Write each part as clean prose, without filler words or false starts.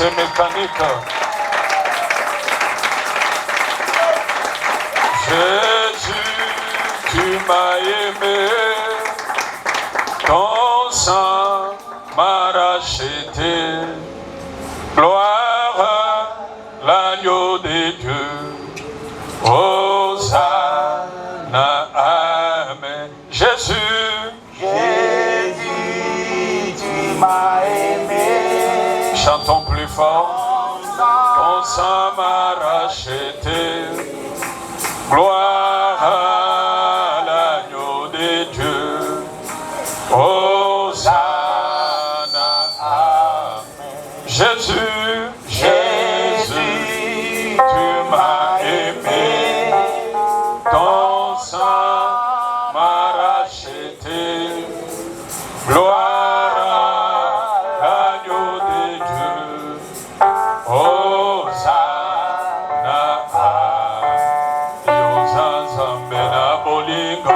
C'est mécanique. Jésus, tu m'as aimé, ton sang m'a racheté. Gloire à l'agneau de Dieu. Hosanna, amen. Jésus, Jésus, tu m'as aimé. Chantons plus fort. Ton sang m'a racheté. Gloire à l'agneau de Dieu. Hosanna, amen. Jésus, Jésus, tu m'as aimé. Ton sang m'a racheté. Gloire à l'agneau de Dieu. Hosanna, Yozazambena bolingo.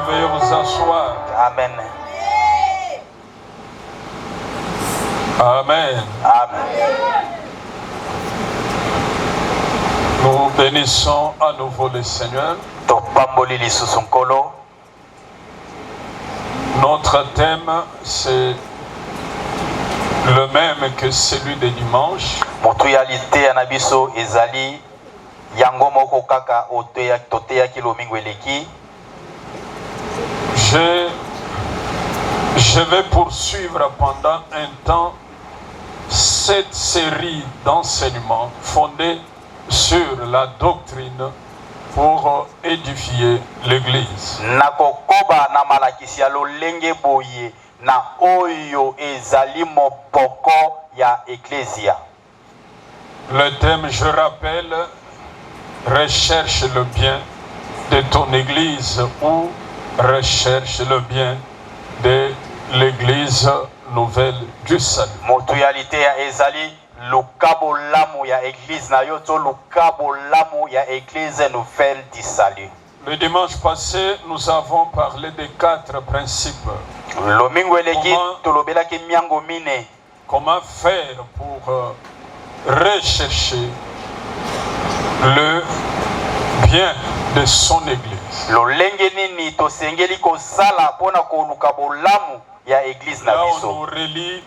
Veuillez vous asseoir. Amen. Amen. Amen. Nous bénissons à nouveau le Seigneur. Notre thème, c'est le même que celui de dimanche. Je vais poursuivre pendant un temps cette série d'enseignements fondés sur la doctrine pour édifier l'Église. Le thème, je rappelle, recherche le bien de ton église ou recherche le bien de l'église nouvelle du salut. Motualité ya ezali lukabo lamu ya église na yo to lukabo lamu ya église nouvelle du salut. Le dimanche passé, nous avons parlé des 4 principes. Comment faire pour rechercher le bien de son église. Là,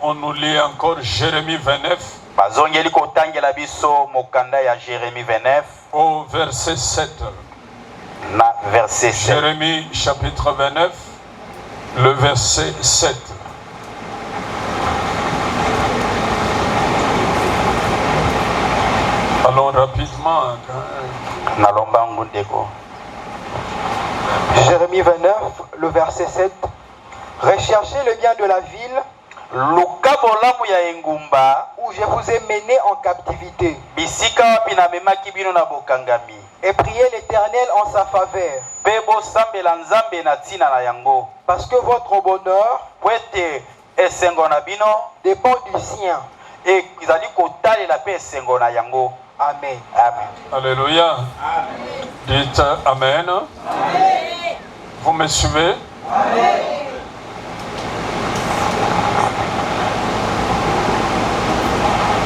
on nous lit encore Jérémie 29 au verset 7. Jérémie chapitre 29, le verset 7. Allons rapidement. Jérémie 29, le verset 7. Recherchez le bien de la ville où je vous ai mené en captivité. Et priez l'Éternel en sa faveur. Parce que votre bonheur dépend du sien. Amen. Amen. Alléluia. Amen. Dites Amen. Amen. Vous me suivez? Amen.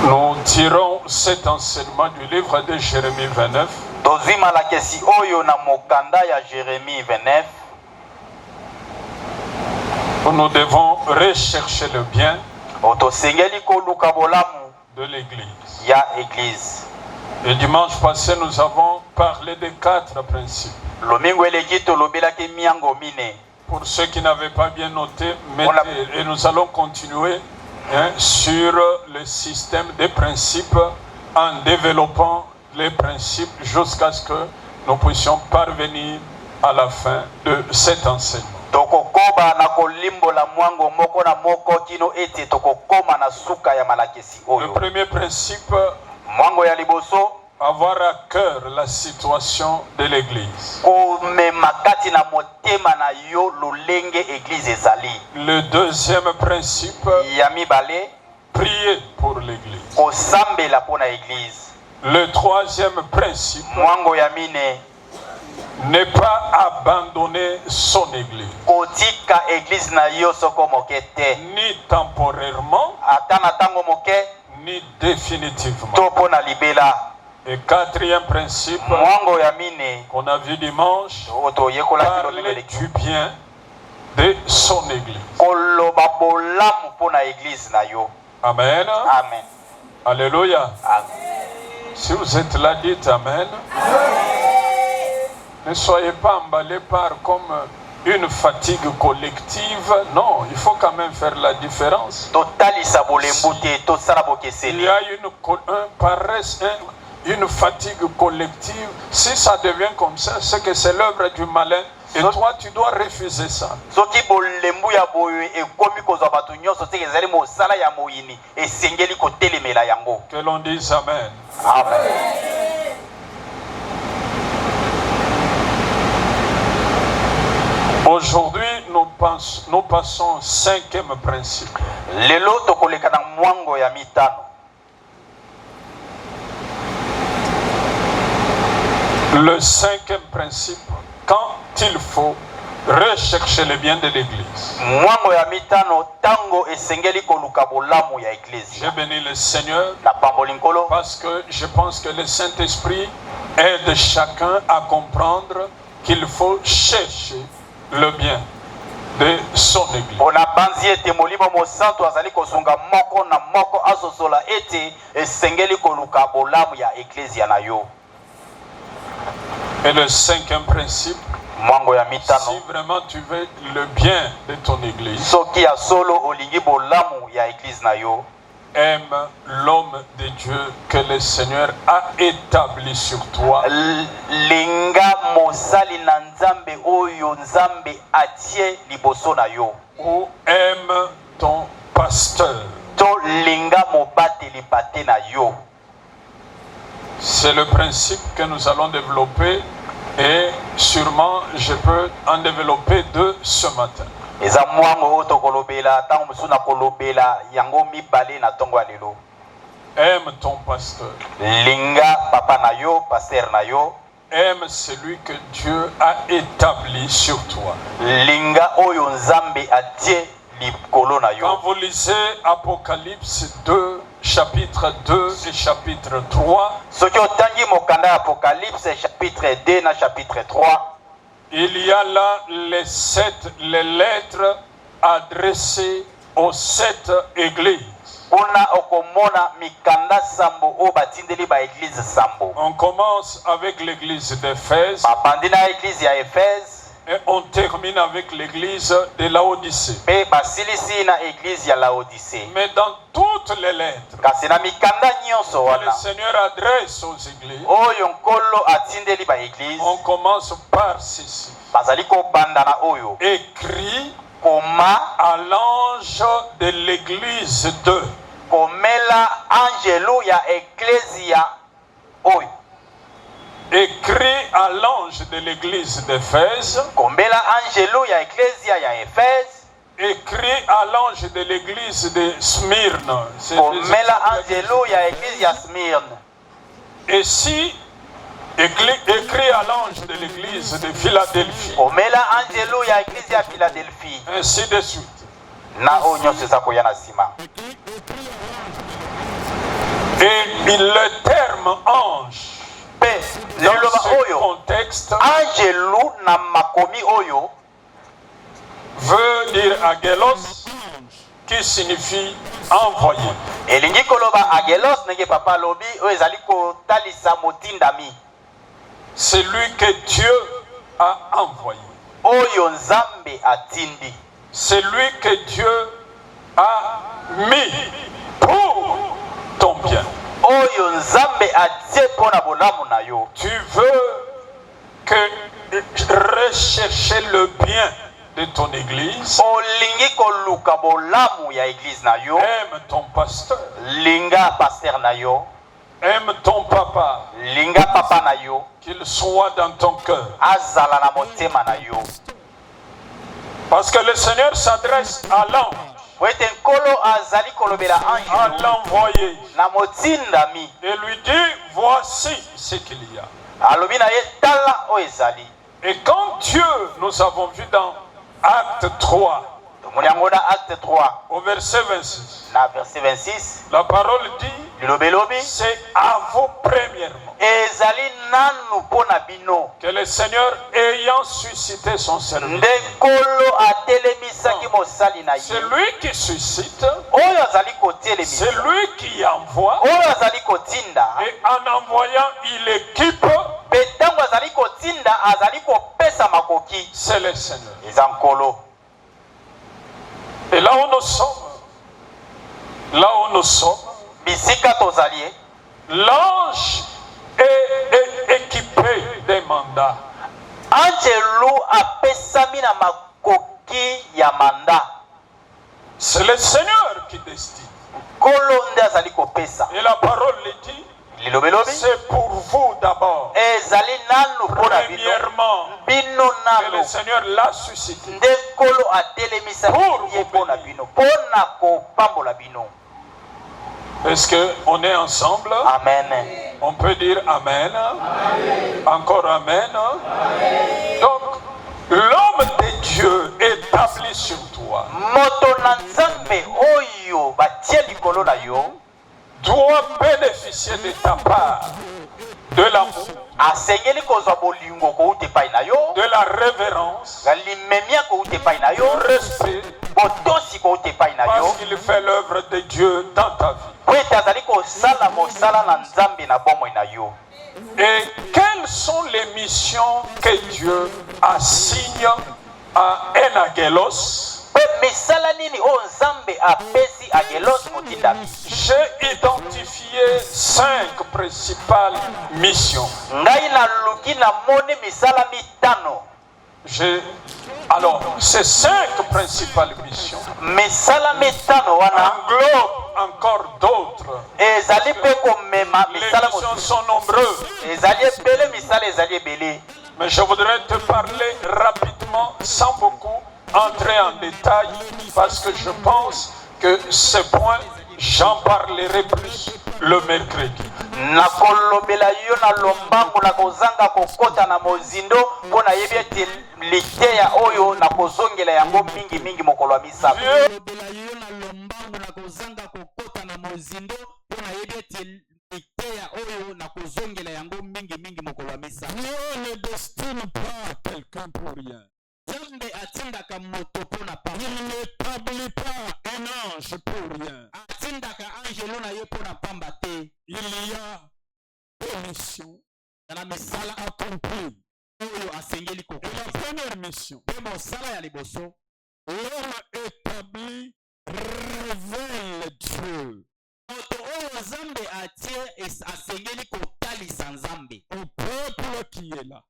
Nous tirons cet enseignement du livre de Jérémie 29. Nous devons rechercher le bien de l'église. Et dimanche passé, nous avons parlé des 4 principes. Pour ceux qui n'avaient pas bien noté, mettez, et nous allons continuer sur le système des principes en développant les principes jusqu'à ce que nous puissions parvenir à la fin de cet enseignement. Le premier principe, avoir à cœur la situation de l'église. Le deuxième principe, prier pour l'église. Le troisième principe, ne pas abandonner son église, ni temporairement, ni définitivement. Et quatrième principe qu'on a vu dimanche, parler du bien de son église. Amen. Amen. Alléluia. Amen. Si vous êtes là, dites Amen. Ne soyez pas emballés par comme une fatigue collective. Non, il faut quand même faire la différence. Il y a une fatigue collective. Si ça devient comme ça, c'est que c'est l'œuvre du malin. Et toi, tu dois refuser ça. Que l'on dise Amen. Amen. Aujourd'hui, nous passons au 5e principe. Le 5e principe, quand il faut rechercher le bien de l'église. J'ai béni le Seigneur parce que je pense que le Saint-Esprit aide chacun à comprendre qu'il faut chercher le bien de son église. Et le 5e principe, si vraiment tu veux le bien de ton église, aime l'homme de Dieu que le Seigneur a établi sur toi. Ou aime ton pasteur. C'est le principe que nous allons développer et sûrement je peux en développer 2 ce matin. eza mwango oyo tokolobela ntango mosusu nakolobela yango mibale na ntongo ya lelo. Aime ton pasteur. Linga papa na yo, pasteur na yo. Aime celui que Dieu a établi sur toi. Linga oyo nzambe atie likolo na yo. Quand vous lisez Apocalypse 2, chapitre 2 et chapitre 3, soki otangi mokanda Apocalypse chapitre 2 na chapitre 3, il y a là les lettres adressées aux 7 églises. Kuna okomona mikanda sambo o batindeli ba église sambo. On commence avec l'église d'Éphèse. Babandina église ya Éphèse. Et on termine avec l'église de Laodicée. Pe basilisi na église ya Laodicée. Mais dans toutes les lettres, kasi na mikanda nyonso que wana le Seigneur adresse aux églises, oyo nkolo atindeli ba église, on commence par ceci. bazali kobanda na oyo Écrit koma à l'ange de l'église de. komela angelo ya ecclesia oyo. Écrit à l'ange de l'église d'Éphèse. Komela angelo ya ecclesia ya Éphèse. Écrit à l'ange de l'église de Smyrne. Komela angelo ya église ya Smyrne. Et si écrit à l'ange de l'église de Philadelphie. Komela angelo ya église ya Philadelphie. Ainsi de suite. Na onyo sesa koya na sima. Et le terme ange, dans ce contexte, angelo na makomi oyo veut dire agelos, qui signifie envoyé. elingi koloba agelos nenge papa lobi oyo ezali kotalisa motindami. C'est lui que Dieu a envoyé. Oyo nzambe atindi. C'est lui que Dieu a mis pour ton bien. Oyo nzambe atie pona bolamu na yo. Tu veux que rechercher le bien de ton église. Olingi koluka bolamu ya église na yo. Aime ton pasteur. Linga pasteur na yo. Aime ton papa. Linga papa na yo. Qu'il soit dans ton cœur. Azala na motema na yo. Parce que le Seigneur s'adresse à l'ange. Wete nkolo azali kolobela ange. À l'envoyé. Na motindami. Et lui dit, voici ce qu'il y a. Alobi na ye tala o ezali. Et quand Dieu, nous avons vu dans Acte 3, Acte 3, au verset 26, na verset 26, la parole dit, c'est à vous premièrement ezali nanu pona bino que le Seigneur ayant suscité son serviteur. ndekolo atelemisaki mosali na ye. C'est lui qui suscite, oyo azali kotelemisa, c'est lui qui envoie, oyo azali kotinda, et en envoyant il équipe, pe ntango azali kotinda azali kopesa makoki. c'est le Seigneur. Eza nkolo. Et là où nous sommes, bisika tozali, l'ange est équipé des mandats. angelo apesami na makoki ya manda. C'est le Seigneur qui destine. Nkolo nde azali kopesa. Et la parole le dit, c'est pour vous d'abord. Ezali nanu pona bino. Premièrement, Bino que le nanu. Seigneur l'a suscité. Nde nkolo atelemisa ye pona bino. Pona kopambola bino. Est-ce qu'on est ensemble? Amen. On peut dire Amen. Amen. Encore Amen. Amen. Donc, l'homme de Dieu établi sur toi moto na nzambe oyo batie likolo na yo doit bénéficier de ta part, de l'amour, asengeli kozwa bolingo kouta epai na yo, de la révérence, limemia kouta epai na yo, du respect, botosi kouta epai na yo, parce qu'il fait l'œuvre de Dieu dans ta vie. po ete azali kosala mosala na nzambe na bomoi na yo. Et quelles sont les missions que Dieu assigne à un agelos? misala nini o nzambe apesi agelos motindami? J'ai identifié 5 principales missions. Ngai na luki na moni misala mitano. Alors, ces 5 principales missions misala mitano wana englobent encore d'autres. Ezali pe komema Les missions sont nombreuses. Mais je voudrais te parler rapidement, sans beaucoup entrer en détail, parce que je pense que ce point, j'en parlerai plus le mercredi. nakolobela yo na lombango na kozanga kokota na mozindo mpona yebi ete liteya oyo na kozongela yango mingi mingi mokolo ya misato. nakolobela yo na lombango na kozanga kokota na mozindo mpona yebi ete liteya oyo na kozongela yango mingi mingi mokolo ya misato. Dieu ne destine pas quelqu'un pour rien. Nzambe atindaka moto mpona pamba. Il n'établit pas un ange pour rien. Atindaka angelo na ye mpona pamba te. Il y a des missions na misala accomplies. oyo asengeli Et la première mission, mpe mosala ya liboso, l'homme établi révèle Dieu moto oyo nzambe atie asengeli kotalisa nzambe au peuple qui est là.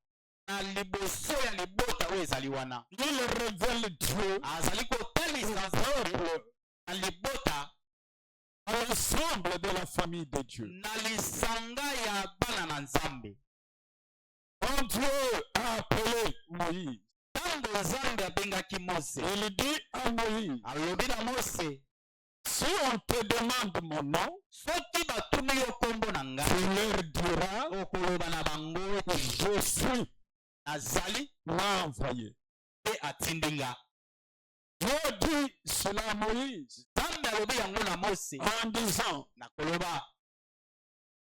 na liboso ya libota oyo ezali wana. Il révèle Dieu azali kotalisa nzambe na libota à l'ensemble de la famille de Dieu. na lisanga ya bana na nzambe. Quand Dieu a appelé Moïse, ntango nzambe abengaki mose, il dit à Moïse, alobi na mose, si on te demande mon nom, soki batuni yo kombo na tu ngai, leur diras, okoloba na bango ete je suis, nazali m'a envoyé. mpe atindi nga. Dieu dit cela à Moïse nzambe alobi yango na mose en disant, na koloba,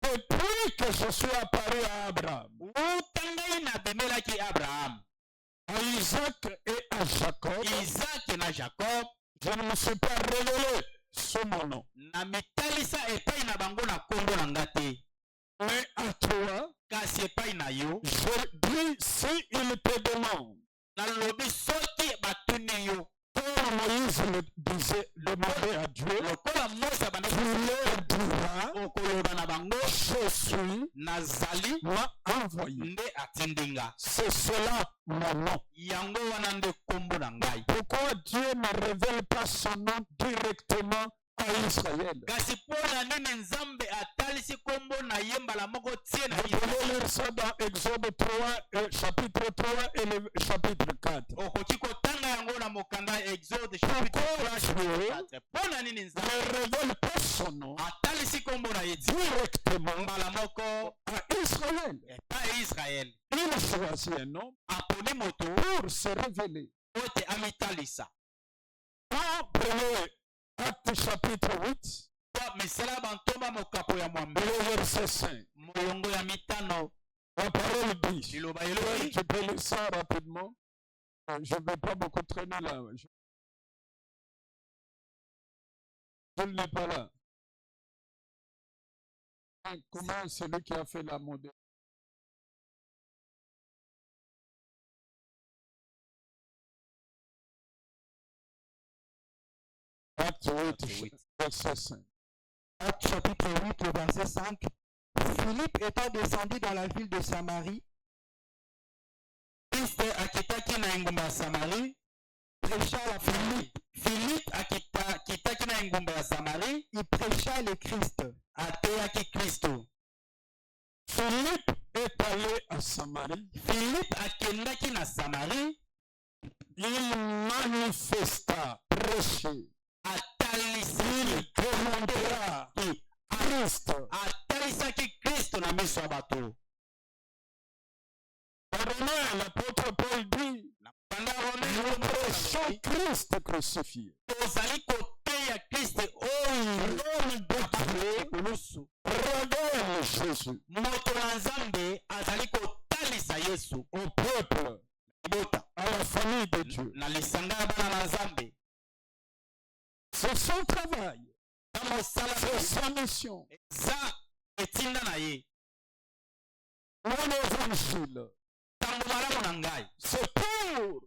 depuis que je suis apparu à Abraham, uta ngai nabimelaki abraham, à Isaac et à Jacob, izaki na jacob, je ne me suis pas révélé sous mon nom. na mitalisa epai na bango na kombo na nga te, Mais à toi, kasi epai na yo je dis, si il te demande, nalobi soki batuni yo comme Moïse le disait, demandait à Dieu, lokola mose tu abandaki leur diras, okoloba na bango, je suis, nazali m'a envoyé. nde atindi nga. C'est cela mon nom. Yango wana nde kombo na ngai. Pourquoi Dieu ne révèle pas son nom directement à Israël? kasi mpona nini nzambe atalisi kombo na ye mbala moko tie na Vous pouvez lire ça dans Exode 3, chapitre 3 et le chapitre 4. okoki kotanga yango na mokanda ya exode Pourquoi Dieu mpona nini ne nzambe révèle pas son nom atalisi kombo na ye directement mbala moko à Israël? epai ya israele? Il choisit un homme aponi moto pour se révéler. ote amitalisa. Prenez Acte chapitre 8, misala bantomba mokapo ya mwambe le verset 5. molongo ya mitano, La parole dit, liloba elobi. tu peux lire ça rapidement. Je ne vais pas beaucoup traîner là. Je ne l'ai pas là. Comment celui qui a fait la modèle? Acte 8, verset 5. Acte chapitre 8, le verset 5. Philippe étant descendu dans la ville de Samarie, Kristo akitaki na engumba ya Samari, prêcha la Philippe akitaki na engumba ya Samari, il prêcha le Christ. ateyaki Kristo. Philippe est allé à Samarie. Philippe akendaki na Samari, Il manifesta, prêché, atalisaki démontra Christ. atalisaki Kristo na miso ya bato. Pardonnez, l'apôtre Paul dit, nous prêchons Christ crucifié. tozali koteya Kristo oyo L'homme de Dieu kulusu. révèle Jésus moto na nzambe azali kotalisa Yesu au peuple, libota à la famille de Dieu. na lisanga ya bana na nzambe. C'est son travail, na mosala c'est sa mission. eza etinda na ye. Mon évangile, ntango malamu na ngai c'est pour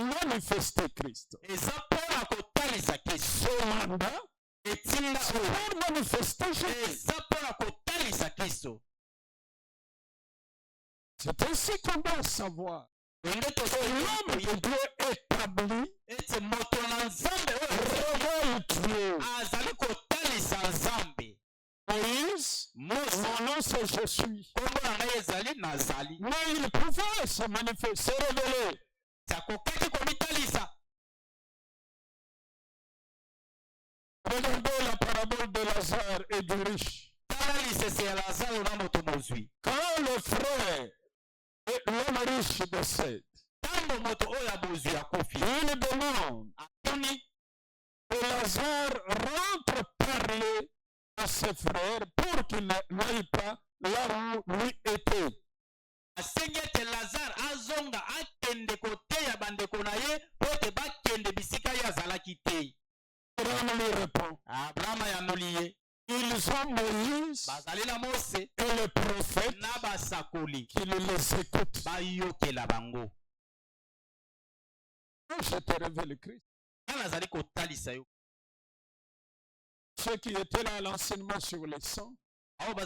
manifester Christ. eza mpona kotalisa Kristo. Son mandat, etinda c'est oyo pour manifester Jésus. eza mpona kotalisa Kristo. C'est ainsi qu'on doit savoir. ende L'homme de Dieu établi ete moto na nzambe oyo révèle Dieu. azali kotalisa nzambe. Moïse, mon nom c'est je suis. nazali. Mais il pouvait se manifester, se révéler. Regardez la parabole de Lazare et du riche. Quand le frère et l'homme riche décède, il demande que Lazare rentre parler à ses frères pour qu'il n'aille pas là où lui était. Asengete Lazare azonga akende koteya bandeko na ye pote bakende bisika ya zalaki te. Abraham lui répond. Abraham yanuliye. Ils ont Moïse bazali na Mose et le prophète na basakoli qui les écoutent. bayokela bango. Je te révèle Christ. Nazali kotalisa yo. Ceux qui étaient là à l'enseignement sur les sangs, Moïse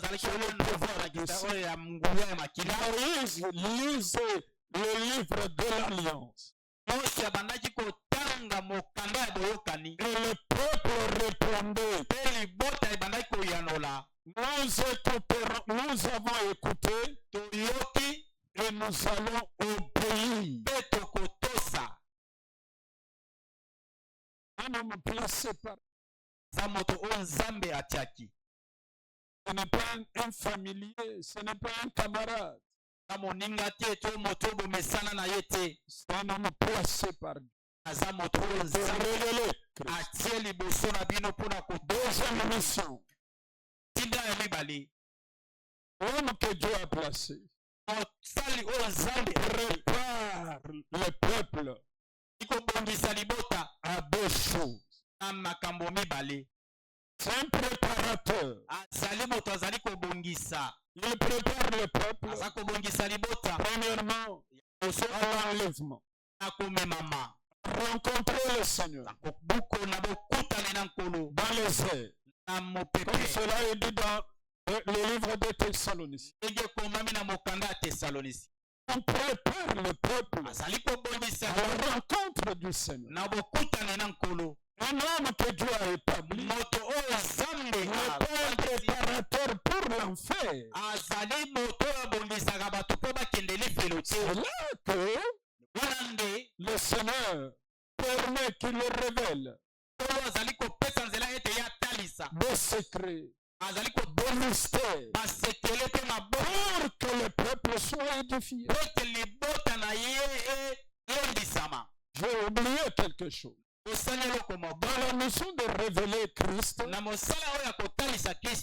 lisez le livre de l'Alliance. Et le peuple répondait. Nous avons écouté et nous allons obéir. Un homme placé par. Ce n'est pas un familier, ce n'est pas un camarade. C'est un homme placé par Dieu. Deuxième mission. L'homme que Dieu a placé prépare le peuple à deux choses. C'est un préparateur. Il prépare le peuple. Premièrement, à l'enlèvement. Rencontrer le Seigneur dans les airs. Comme cela est dit dans le livre de Thessaloniciens. On prépare le peuple à la rencontre du Seigneur. Un homme que Dieu a établi n'est pas un préparateur pour l'enfer. C'est là que le Seigneur permet qu'il révèle des secrets, des mystères, pour que le peuple soit édifié. J'ai oublié quelque chose. Dans la mission de révéler Christ,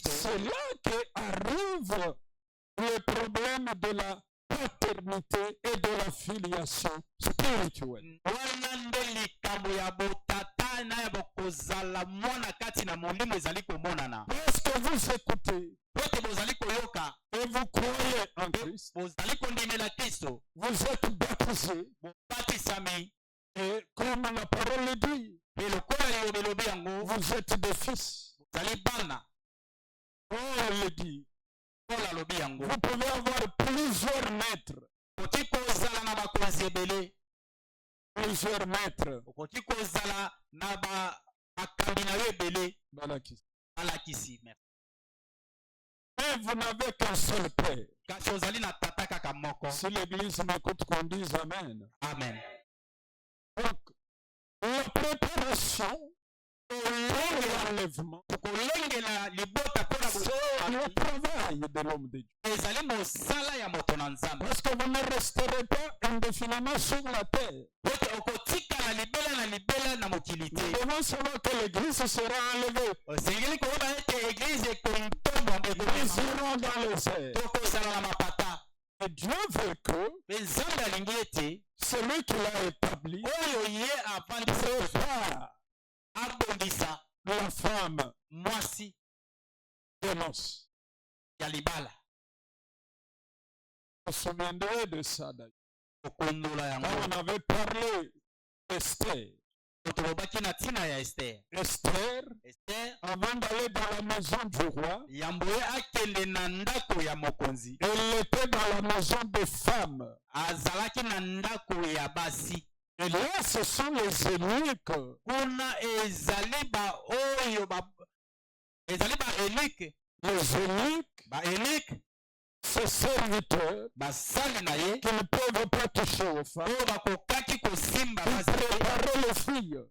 c'est là qu'arrive le problème de la paternité et de la filiation spirituelle. Parce que vous écoutez et vous croyez en Christ, vous êtes baptisés. Et comme la parole le dit, vous êtes des fils. Paul le dit. Vous pouvez avoir plusieurs maîtres. Plusieurs maîtres. Mais vous n'avez qu'un seul Père. Si l'Église m'écoute, qu'on dise Amen. Amen. Donc, la préparation pour l'enlèvement, c'est le travail de l'homme de Dieu. Parce que vous ne resterez pas indéfiniment sur la terre. Nous devons savoir que l'Église sera enlevée. Ils iront dans les airs. Et Dieu veut que celui qui l'a établi prépare la femme de noces. On se souviendrait de ça d'ailleurs. Quand on avait parlé d'Esther. Esther, avant d'aller dans la maison du roi, elle était dans la maison des femmes. Et là, ce sont les eunuques. les eunuques, baelike ses serviteurs, basali na ye qui ne peuvent pas toucher aux femmes, oyo bakokaki kosimba ils basi préparaient les filles.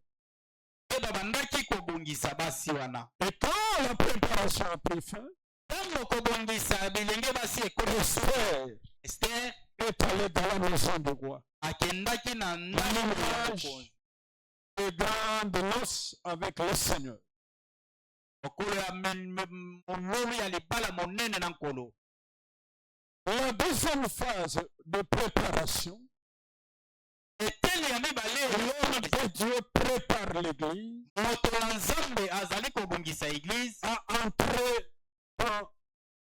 mpe babandaki kobongisa basi wana. Et quand la préparation a pris fin, ntango kobongisa bilenge basi Esther Esther est allée dans la maison du roi. akendaki na ndako ya mokonzi Les grandes noces avec le Seigneur. mokolo ya monulu ya libala monene na nkolo. La deuxième phase de préparation, etele ya mibale l'homme de Dieu prépare l'église moto na nzambe azali kobongisa eglize à entrer dans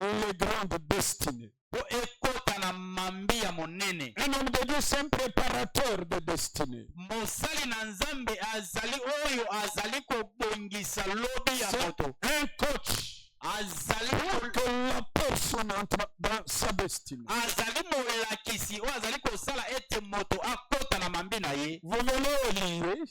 les grandes destinées. po ekota na mambi ya monene. Un homme de Dieu, c'est un préparateur de destinée. mosali na nzambe azali oyo azali kobongisa lobi ya moto. Un coach azali pour que la personne entre dans sa destinée. azali molakisi oyo azali kosala ete moto akota na mambi na ye. Vous venez lier,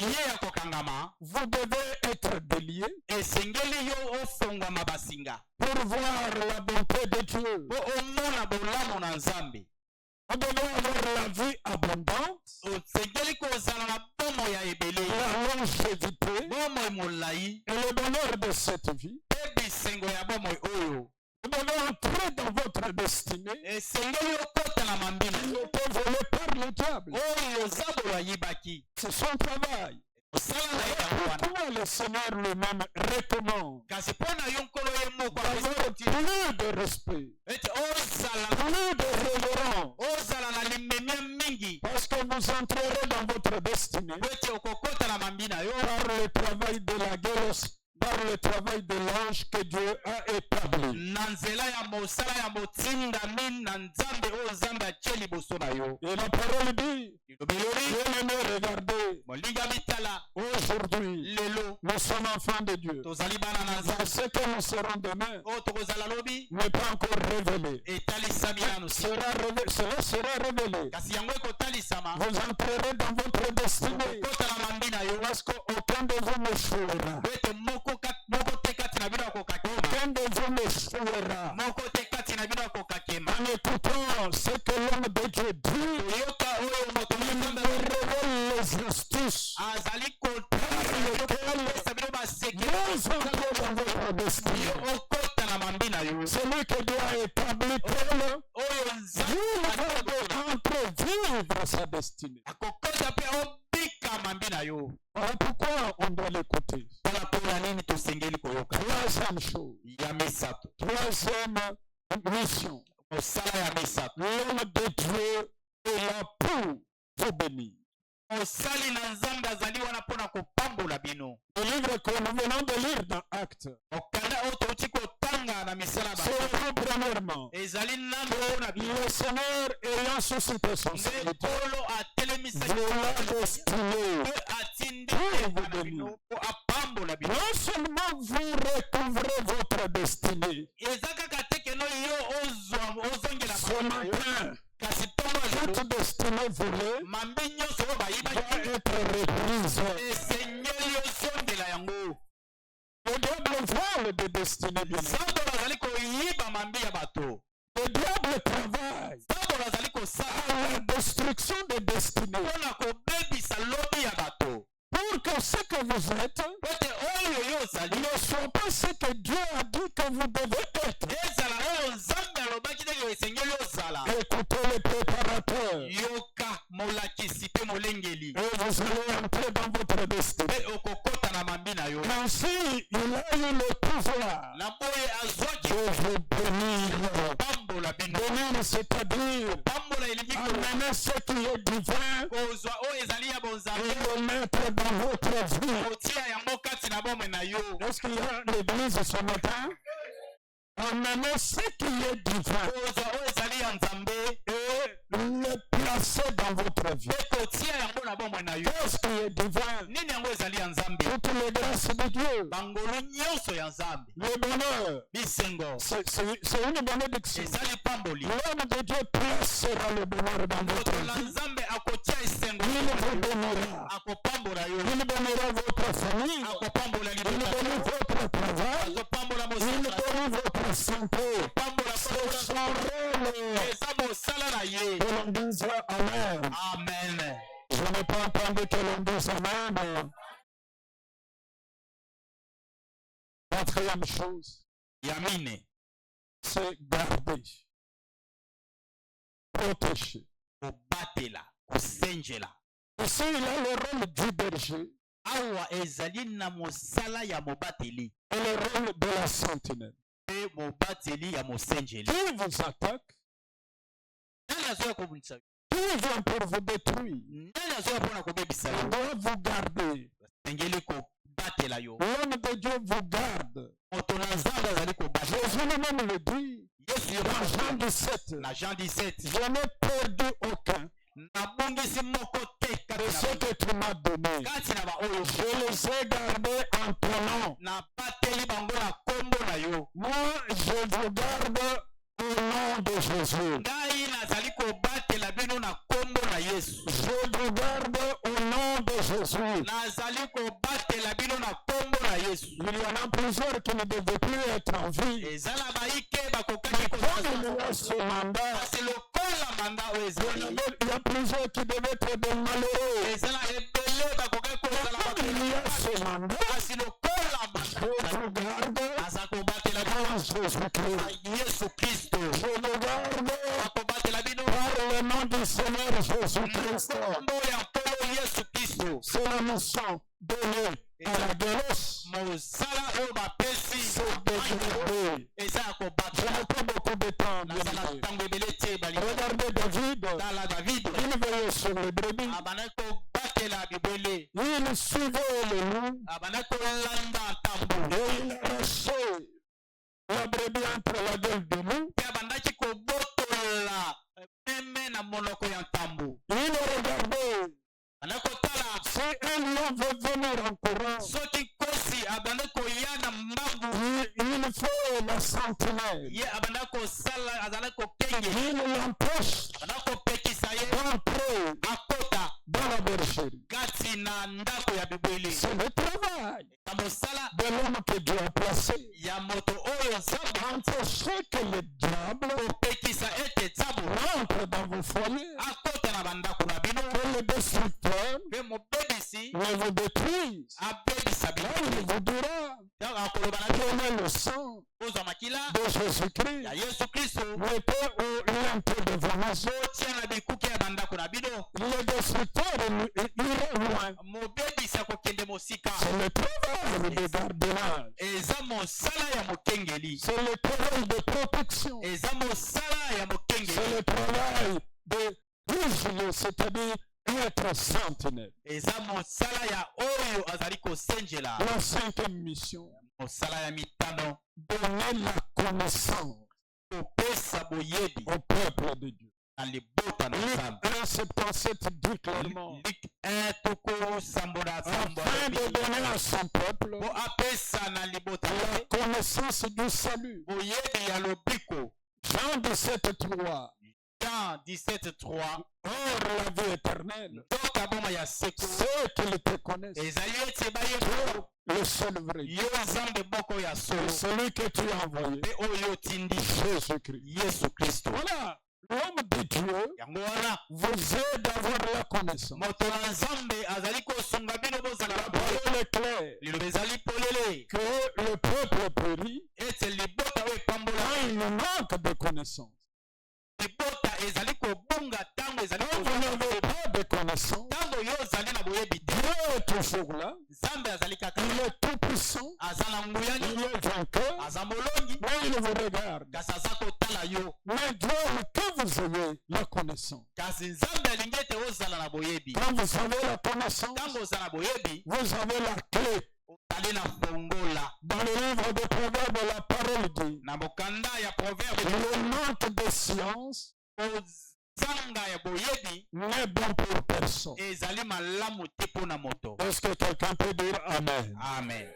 ye ya kokangama vous devez être délié esengeli yo ofongwama basinga pour voir la bonté de Dieu. po omona bolamu na nzambe. Vous devez avoir la vie abondante, osengeli kozala na bomo ya ebele, la longévité bomoi molai et le bonheur de cette vie. mpe bisengo ya bomoi oyo. Vous devez entrer dans votre destinée esengeli okota na mambila qui était volée par le diable. oyo zabolo ayibaki. C'est son travail. osala na ye yango wana. Pourquoi le Seigneur lui-même recommande kasi mpo na yo nkolo ye moko d'avoir plus de respect, ete ozala plus de révérence, ozala na limemia mingi parce que vous entrerez dans votre destinée po ete okokota na mambi na yo par le travail de la guerre, par le travail de l'ange que Dieu a établi. na nzela ya mosala ya motindami na nzambe oyo nzambe atie liboso na yo. Et la parole dit, lilobi loli bien-aimés, regardez, molinga mitala aujourd'hui, lelo nous sommes enfants de Dieu. tozali bana na nzambe Ce que nous serons demain oyo tokozala lobi n'est pas encore révélé. etalisami nanu Cela sera révélé. kasi yango ekotalisama Vous entrerez dans votre destinée. kota na mambi na yo Parce qu'aucun de vous n'échouera. po ete moko te kati na bino akokakema Aucun de vous n'échouera. moko te kati na bino akokakema. En écoutant ce que l'homme de Dieu dit, toyoka oyo moto na il nzambe nous révèle les astuces. azali kopesa bino basekeli Vous entrez dans votre destinée. yo okota na mambi na yo Celui que Dieu a établi tel, oyo nzambe vous devez entrer vivre sa destinée. akokota mpe obika mambi na yo. Alors pourquoi on doit l'écouter? mpona mpona nini tosengeli koyoka? Troisième chose, ya misato troisième mission. mosala ya misato L'homme de Dieu est là pour vous bénir. mosali na nzambe azali wana mpona kopambola bino. Le livre que nous venons de lire dans Actes, okanda oyo touti kotanga na misala c'est premièrement, ezali nano oyo na bino le Seigneur ayant suscité son nde serviteur, nkolo atelemisaki vous l'a destiné. mpe atindi eza na bino mpo apambola bino. Non seulement vous recouvrez votre destinée, eza kaka te keno yo ozongela ce matin, kasi ntongo azolo toute destinée volée mambi nyonso oyo va bayibaki être reprise. esengeli ozongela yango. Le diable vole des destinées bien. nzambe azali koyiba mambi ya bato. Le diable travaille nzambe azali kosala à la destruction des destinées. mpona kobebisa lobi ya bato Pour que ce que vous êtes po ete oyo yo ozali ne soit pas ce que Dieu a dit que vous devez être. ezala oyo nzambe alobaki ndenge esengeli ozala. Écoutez les préparateurs yoka molakisi mpe molengeli et vous allez entrer dans votre destinée. mpe okokota na mambi na yo. Ainsi, il a eu le pouvoir na boye azwaki de vous bénir. pambola bino. Bénir, c'est-à-dire pambola elingi amener ce qui est divin kozwa oyo ezali ya et bonzambe le mettre dans votre vie. kotia yango kati na bomoi na yo. Est-ce qu'il y a l'église ce matin? Amener ce qui est divin kozwa oyo ezali ya nzambe et le placer dans votre vie. mpe kotia yango na bomoi na yo. Qu'est-ce qui est divin? nini yango ezali ya nzambe? Toutes les grâces de Dieu. bangolu nyonso ya nzambe. Le bonheur, bisengo c'est une bénédiction. ezali pamboli. L'homme de Dieu placera le bonheur dans votre moto na vie. nzambe akotia esengo Il vous bénira. akopambola yo Il bénira votre famille. akopambola Il libota bénira votre travail. travail, il guérit votre santé. C'est son rôle. Que l'on dise Amen. Amen. Je n'ai pas entendu que l'on dise Amen. Quatrième chose, Yamine. c'est garder, protéger. Kobatela. Kosenjela. Ici, il a le rôle du berger Awa ezali na mosala ya mobateli. et le rôle de la sentinelle. Pe mobateli ya mosenjeli. Qui vous attaque, Nani azoya kobundisa? qui vient pour vous détruire, Nani azoya pona kobebisa il yo? doit vous garder. Engeli kobatela yo. L'homme de Dieu vous garde. Moto na Nzambe azali kobatela. Jésus lui-même le dit Yesu yo dans Jean 17. na Jean 17. Je n'ai perdu aucun Nabongisi moko te de kati ce que tu m'as donné. kati na baoyo. Je les ai gardés en ton nom. Nabateli bango na kombo na yo. Moi, je vous garde au nom de Jésus. Ngai nazali kobatela bino na kombo na Yesu. Je vous garde au nom de Jésus. Nazali kobatela bino na kombo na Yesu. Il y en a plusieurs qui ne devaient plus être en vie. Ezala baike bakokaki Quand il y kozala. a ce mandat, Kasi lokola manda oyo ezali. il y a plusieurs qui devaient être des malheureux. Ezala ebele bakokaki kozala Quand il y a bato. ce mandat, Kasi lokola je vous garde aza kobatela en bino Jésus-Christ. na Yesu Kristo. Je vous garde Bakobatela bino par le nom du Seigneur Jésus-Christ. kombo ya nkolo Yesu Kristo. C'est la mission donnée à la délosse. Mosala oyo bapesi C'est de garder. eza ya Je kobatela. n'ai pas beaucoup de temps. bien Nazala aimé. ntango ebele te balingi. Regardez David. Tala David Il veillait sur les brebis. abandaki kobatela bibwele. Il suivait les loups. Abandaki kolanda ntambo. Et il arrachait la brebis entre la gueule du loup. Mpe abandaki kobotola meme na monoko ya ntambo. Il regardait. Abandaki kotala Si un lion veut venir en courant, soki nkosi abandaki koya na mbangu. il faut la sentinelle. Ye abandaki kosala azalaki kokenge. Il l'empêche Abandaki kopekisa ye d'entrer akota dans la bergerie. kati na ndako ya bibwele. C'est le travail Na mosala de l'homme que Dieu a placé. ya moto oyo nzambe Empêchez que le diable kopekisa ete nzambo rentre dans vos foyers. akota na bandako na bino. Que le destructeur Mpe mobebisi ne vous détruise. abebisa Là, bino. il vous dira, Ntango akoloba na bino prenez le sang kozwa makila de Jésus-Christ. ya Yesu Kristo Mettez au linteau de vos maisons. tia na bikuke ya bandako na bino. Le destructeur ira loin. Mobebisi akokende mosika. C'est le travail de gardiennage. Eza mosala ya mokengeli. C'est le travail de protection. Eza mosala ya C'est mokengeli. le travail de vigiler, c'est-à-dire être sentinelle. Eza mosala ya oyo azali kosenjela. La cinquième mission, Mosala ya mitano donner la connaissance kopesa boyebi au peuple de Dieu. na libota na Luc Nzambe. 1,77 dit clairement, Luc 1 tuku sambo na sambo afin de donner à son peuple po apesa na libota na la ye connaissance du salut. boyebi ya lobiko. Jean 17,3. Jean 17:3. Or, la vie éternelle, Toka boma ya seko ceux qui te connaissent, ezali ete bayeba le seul vrai, yo nzambe moko ya solo celui que tu as envoyé, mpe oyo otindi Jésus-Christ. Yesu Kristo. Voilà, l'homme de Dieu Yango wana vous aide à avoir la connaissance. moto na nzambe azali kosunga bino bozala La parole est claire liloba ezali polele que le peuple périt ete libota oyo epambola quand il manque de connaissance. libota ezali kobunga ntango ezali Quand vous n'avez pas de connaissance, ntango yo ozali na boyebi te. Dieu est toujours là, Nzambe azali kaka il est tout puissant, aza na il nguyani est vainqueur, aza molongi mais il vous regarde. kasi aza kotala yo. Mais Dieu veut que vous ayez la connaissance. Kasi nzambe alingi ete ozala na boyebi. Quand vous avez la connaissance, Ntango ozala na boyebi vous avez la clé. ozali na fongola. Dans le livre de Proverbes, la parole dit, Na mokanda ya proverbe le manque de science kozanga ya boyebi n'est bon pour personne. ezali malamu te mpo na moto. Est-ce que quelqu'un peut dire Amen? Amen.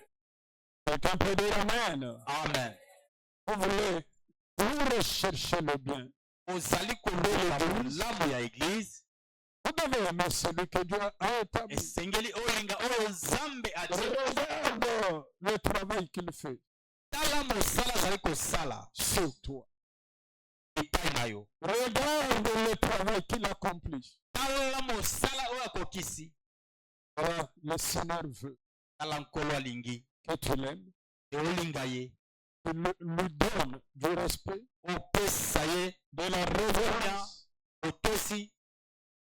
Quelqu'un peut dire Amen? Amen. Vous recherchez le bien. Ozali koluka malamu ya eglize Vous devez aimer celui que Dieu a établi. esengeli olinga oyo nzambe ati Regarde le travail qu'il fait. tala mosala azali kosala sur toi. epai na yo. Regarde le travail qu'il accomplit. Tala mosala oyo akokisi. Voilà, le Seigneur veut Tala nkolo alingi que tu l'aimes, olinga ye, tu lui donnes du respect, opesa ye de la révérence, otosi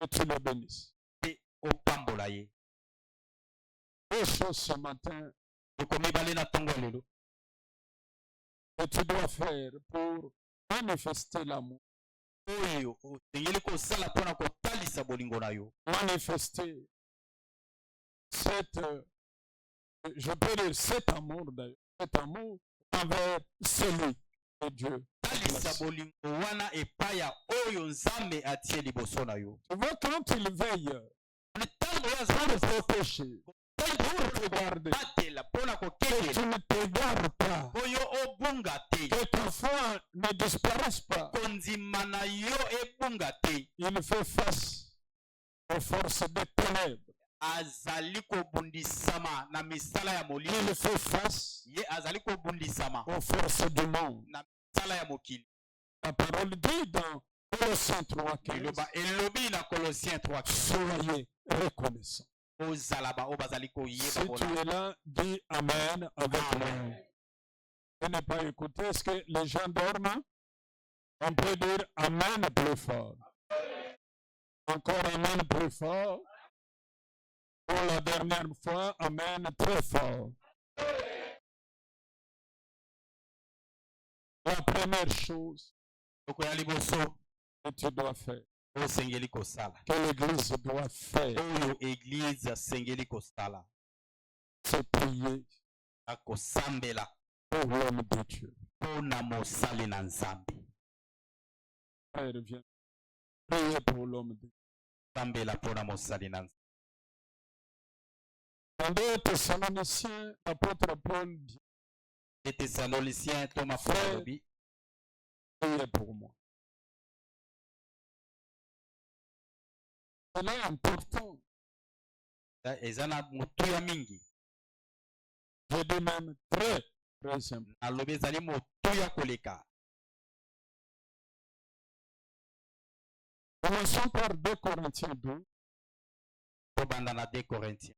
et tu le bénisses. mpe opambola ye. Deux choses ce matin Tokomibale na ntongo ya lelo que tu dois faire pour manifester l'amour, oyo osengeli kosala mpona kotalisa bolingo na yo, manifester cette, je peux dire cet amour d'ailleurs, cet amour envers celui de Dieu. talisa bolingo wana epai ya oyo nzambe atie liboso na yo. Tu vois, quand il veille ntango oyo pour azali protéger, pour te garder, batela mpona que kokengela tu ne t'égares pas, oyo obunga te, que ta foi ne disparaisse pas. kondima na yo ebunga te, Il fait face aux forces des ténèbres. azali kobundisama na misala ya molili, Il fait face ye azali kobundisama aux forces du monde. na misala ya mokili. La parole dit dans Colossiens 3:15, Eloba elobi na Colossiens 3, soyez reconnaissants. ozala ba oyo bazali Si koyeba tu bona. es là, dis Amen avec moi. Je n'ai pas écouté. Est-ce que les gens dorment? On peut dire Amen plus fort. Encore Amen plus fort. Pour la dernière fois, Amen très fort. La première chose Eloko ya liboso que tu dois faire, osengeli kosala, que l'Église doit faire, oyo eglize asengeli kosala, c'est prier na kosambela pour l'homme de Dieu. mpona mosali na nzambe. Frère, viens. Priez pour l'homme de Dieu. Sambela mpona mosali na nzambe. Dans 2 Thessaloniciens, l'apôtre Paul dit, Les Thessaloniciens Thomas Paul alobi, priez pour moi. C'est là important. eza na motuya mingi, Je dis même très, très simple. alobi ezali motuya koleka. Commençons par 2 Corinthiens 2. Tobanda na 2 Corinthiens.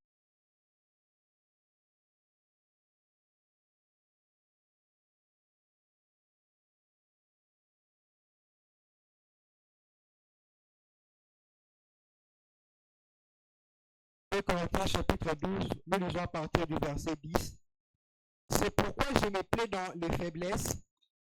Corinthiens chapitre 12, nous lisons à partir du verset 10. C'est pourquoi je me plais dans les faiblesses,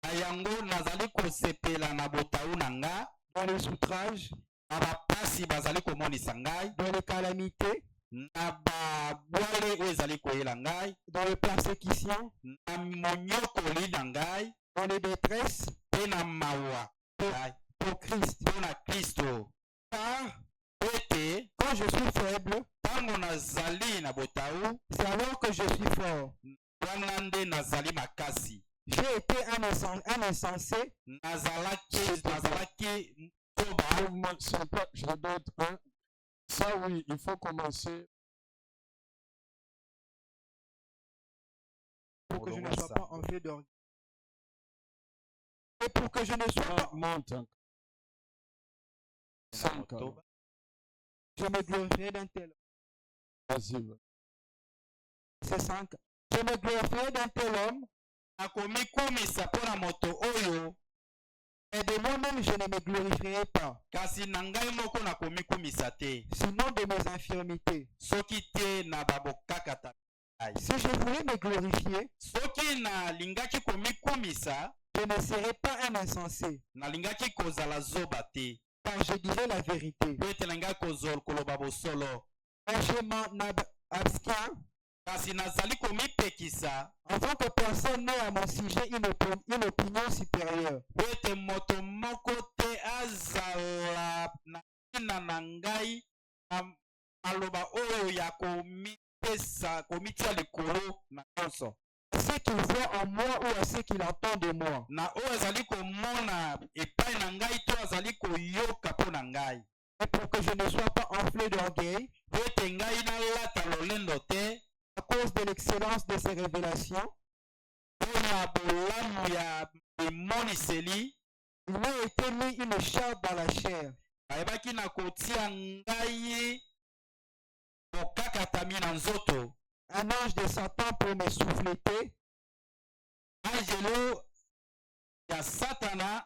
Na yango nazali kosepela na botau na nga, dans les outrages, na bapasi bazali komonisa ngai, dans les calamités, na babwale oyo ezali koyela ngai, dans les persécutions, na monyokoli na ngai, dans les détresses, mpe na mawa ngai, pour Christ. mpo na Kristo. Car Ete quand je suis faible, ntango nazali na botau, c'est alors que je suis fort. wana nde nazali makasi. J'ai été un insensé, nazalaki Moi, c'est pas, je dois être un. Ça, oui, il faut commencer. pour que je ne sois pas enflé d'orgueil. Et pour que je ne sois pas, Monte. 5 je me glorifierai d'un tel. Vas-y. C'est 5. Je me glorifierai d'un tel homme, nakomikumisa mpo na moto oyo, et de moi-même je ne me glorifierai pas, kasi na ngai moko nakomikumisa te, sinon de mes infirmités. soki te na babokakata ngai. Si je voulais me glorifier, Soki nalingaki komikumisa, je ne serais pas un insensé, nalingaki kozala zoba te, car je dirais la vérité. po ete nalingaki koloba bosolo, Mais je m'en abstiens, kasi nazali komipekisa, en tant que personne n'ait à mon sujet une opinion supérieure. po ete moto moko te azala na ntina na ngai na maloba oyo ya komitia likolo na nyonso, À ce qu'il voit en moi ou à ce qu'il entend de moi. na oyo azali komona epai na ngai to azali koyoka mpo na ngai, Et pour que je ne sois pas enflé d'orgueil, po ete ngai nalata lolendo te à cause de l'excellence de ces révélations, Il m'a été mis une chape dans la chair. Un ange de Satan pour me souffleter. Angelo ya Satana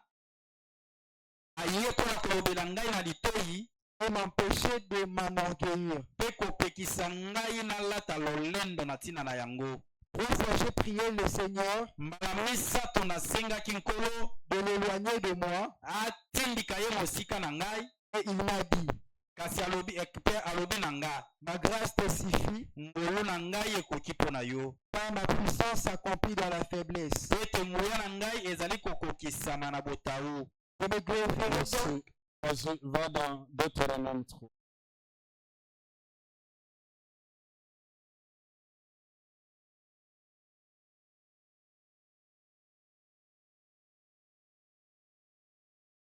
aye pona kolobela ngai na litoyi et m'empêcher de m'enorgueillir. pe kopekisa ngai nalata lolendo na ntina na yango. 3 fois j'ai prié le Seigneur mbala misato nasengaki nkolo de l'éloigner de moi atindika ye mosika na ngai et il m'a dit, kasi alobi na nga, ma grâce te suffit, ngolu na ngai ekoki mpo na yo, car ma puissance s'accomplit dans la faiblesse. po ete nguya na ngai ezali kokokisama na botau. Je me glorifierai donc. Vas-y, va dans Deutéronome 3.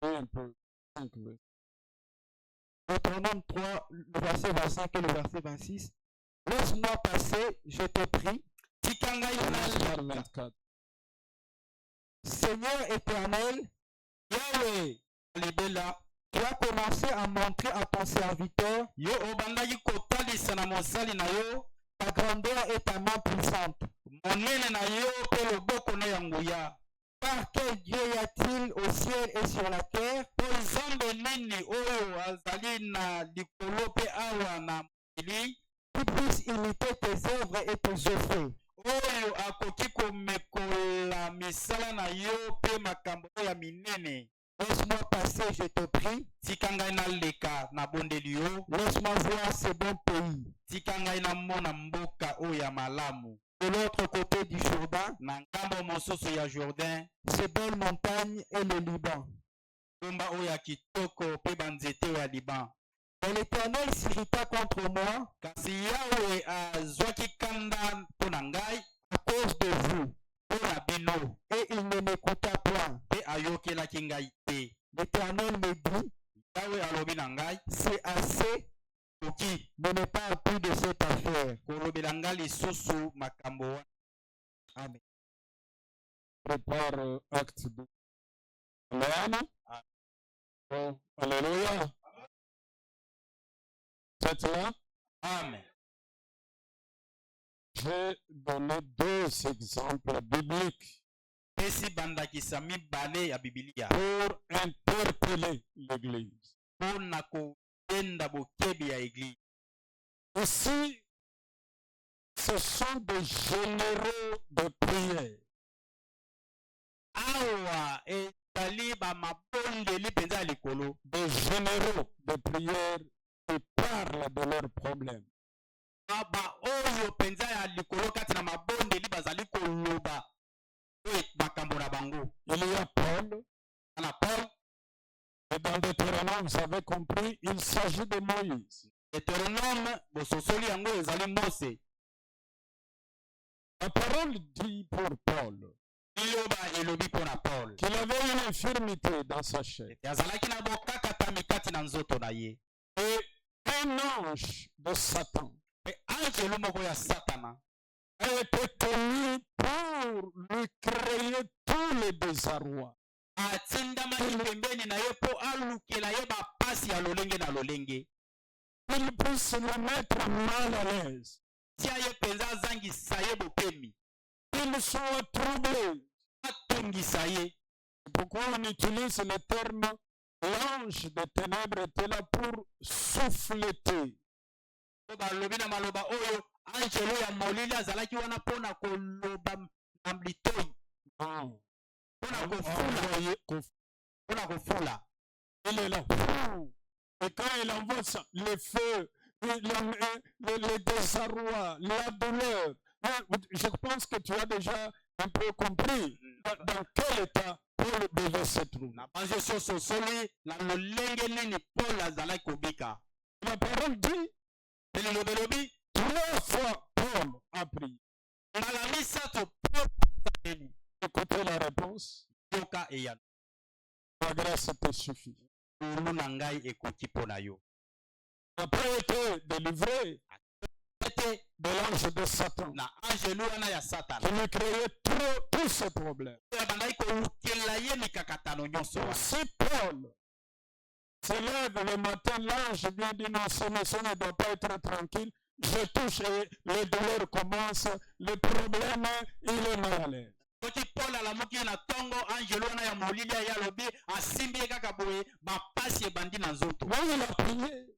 Un peu. 5 versets. Deutéronome 3, le verset 25 et le verset 26. Laisse-moi passer, je te prie. Tika ngai Vers na 24. Seigneur éternel, Yahweh alibela tu as commencé à montrer à ton serviteur yo obandaki kotalisa na mosali na yo ta grandeur et ta main puissante. monene na yo mpe loboko na ya nguya. Car quel Dieu y a-t-il au ciel et sur la terre Po nzambe nini oyo azali na likolo mpe awa na mokili qui puisse imiter tes œuvres et tes effets? oyo akoki komekola misala na yo mpe makambo ya minene? Laisse-moi passer, je te prie. Tika ngai naleka na bondeli yo, Laisse-moi voir ce bon pays. tika ngai namona mboka oyo ya malamu De l'autre côté du Jourdain, na ngambo mosusu ya Jourdain, ces belles montagnes et le Liban. ngomba oyo ya kitoko mpe banzete oyo ya Liban. Et l'Éternel s'irrita contre moi Kasi Yawe azwaki kanda mpo na ngai à cause de vous, mpo na bino, et il ne m'écouta point. mpe ayokelaki ngai te. L'Éternel me dit, Yawe alobi na ngai, c'est assez, oki ne me parle plus de cette affaire. kolobela ngai lisusu makambo wana. Amen. Prépare acte 2. Amen. Oh, alléluia. C'est là. Amen. J'ai donné 2 exemples bibliques Pesi bandakisa mibale ya Biblia pour interpeller l'Église. mpo na kobenda bokebi ya eglise. Ici, ce sont des généraux de prière. Awa ezali bamabondeli mpenza ya likolo, Des généraux de prière qui parlent de leurs problèmes. baoyo mpenza ya likolo kati na mabondeli bazali koloba oyo makambo na bango. Il y a Paul, Ana Paul, et dans Deutéronome, vous avez compris, il s'agit de Moïse. Deutéronome bososoli yango ezali Mose. La parole dit pour Paul Liloba elobi mpo na Paul qu'il avait une infirmité dans sa chair. azalaki na bokakatami kati na nzoto na ye, Et un ange de Satan mpe angelo moko ya Satana a été tenu pour lui créer tous les désarrois. atindamaki pembeni na ye mpo alukela ye bapasi ya lolenge na lolenge, Il puisse le mettre mal à l'aise. tia ye mpenza azangisa ye bopemi, Il soit troublé. atungisa ye. Pourquoi on utilise le terme l'ange des ténèbres était là pour souffleter. Po balobi na maloba oyo angelo ya molili azalaki wana mpo na koloba na litoi, Non. mpo na kofula, mpo na kofula. Il est là. Et quand il envoie ça, les feux, les désarrois, la douleur, je pense que tu as déjà un peu compris dans quel état Paul devait se trouver. Na banzo soso soli na lolenge nini Paul azalaki kobika. La parole dit, Pe liloba elobi 3 fois Paul a prié. mbala misato Paul asaleli. Écoutez la réponse. Yoka eya La grâce te suffit. ulu na ngai ekoki mpo na yo. Après été délivré, de l'ange de Satan na angelu wana ya Satan. qui lui créait tous ces problèmes. Si Paul se lève le matin, l'ange vient dire non, ce ne doit pas être tranquille. Je touche et les douleurs commencent, le problème, il est mal à l'aise. Soki Paul alamuki na tongo angelo wana ya molili ya lobi asimbi kaka boye mapasi ebandi na nzoto. Oui, il a prié.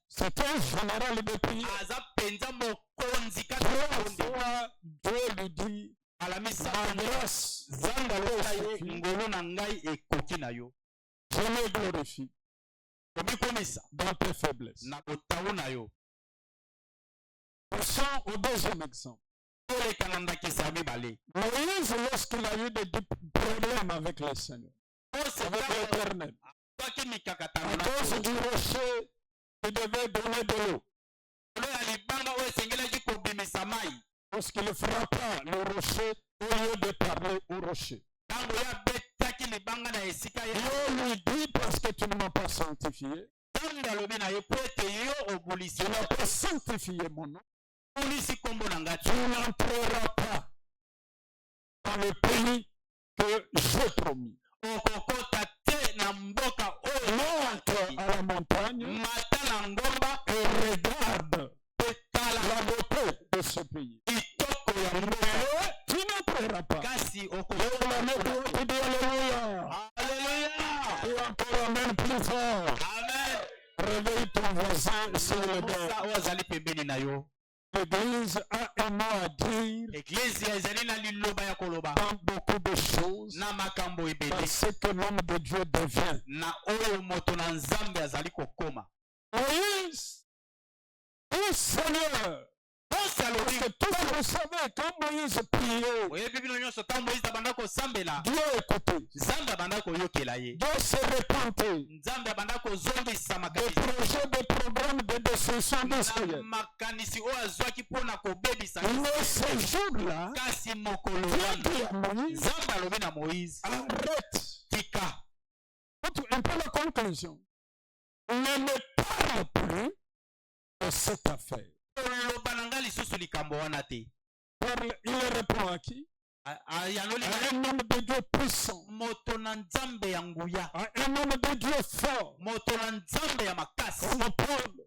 C'est un général de prière. Trois fois, Dieu lui dit ma grâce, je me glorifie dans tes faiblesses. Passons au deuxième exemple. Moïse, lorsqu'il a eu des problèmes avec le Seigneur, avec l'Éternel, à cause du rocher, il devait donner de l'eau. Lorsqu'il frappa le rocher, au lieu de parler au rocher, Dieu lui dit, parce que tu ne m'as pas sanctifié, tu n'as pas sanctifié mon nom, tu n'entreras pas dans le pays que j'ai promis. Monte à la montagne et regarde la beauté de ce pays. Tu n'entreras pas. Alléluia. Et encore amen plus fort. Réveille ton voisin sur le bord. L'Église a un mot à dire dans beaucoup de choses parce que l'homme de Dieu devient. Moïse, au Seigneur, parce que tous vous savez, quand Moïse priait, Dieu écoutait. Dieu se répandait. Des projets, des programmes de destruction d'Israël. Mais ce jour-là, Dieu dit à Moïse, arrête. Un peu la conclusion. Ne me parle plus de cette affaire. Il répond à qui? À un homme de Dieu puissant. À un homme de Dieu fort. Comme Paul.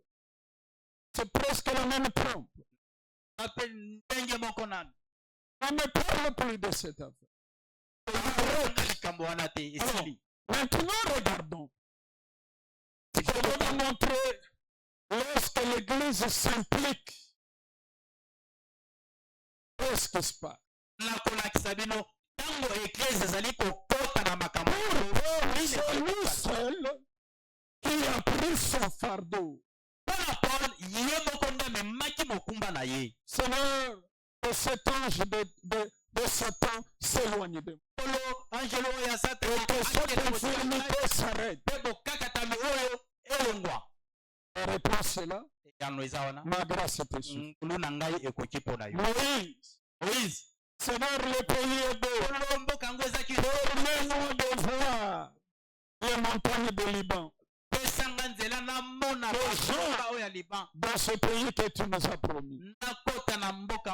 C'est presque la même trompe. On ne parle plus de cette affaire. Alors, maintenant, regardons. Je vais vous montrer lorsque l'Église s'implique. Qu'est-ce qui se passe? C'est lui seul qui a pris son fardeau. Seigneur, que cet ange de Satan s'éloigne de moi. Et que cette infirmité s'arrête. La réponse est là. Ma grâce était suffisante. Moïse, Seigneur, le pays est beau. Permets-nous de voir les montagnes de Liban. Dans ce pays que tu nous as promis.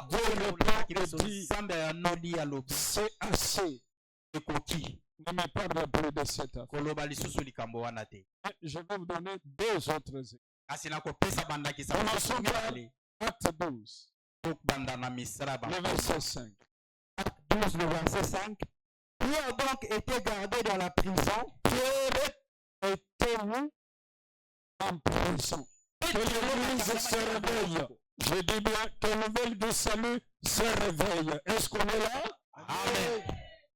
Dieu répond et dit, c'est assez. Ne me parle plus de cette affaire. Je vais vous donner deux autres exemples. Commençons par Acte 12. Le verset 5. Acte 12, le verset 5. Pierre a donc été gardé dans la prison. Pierre était où? En prison. Que l'Église se réveille. Je dis bien que la nouvelle du salut se réveille. Est-ce qu'on est là? Amen.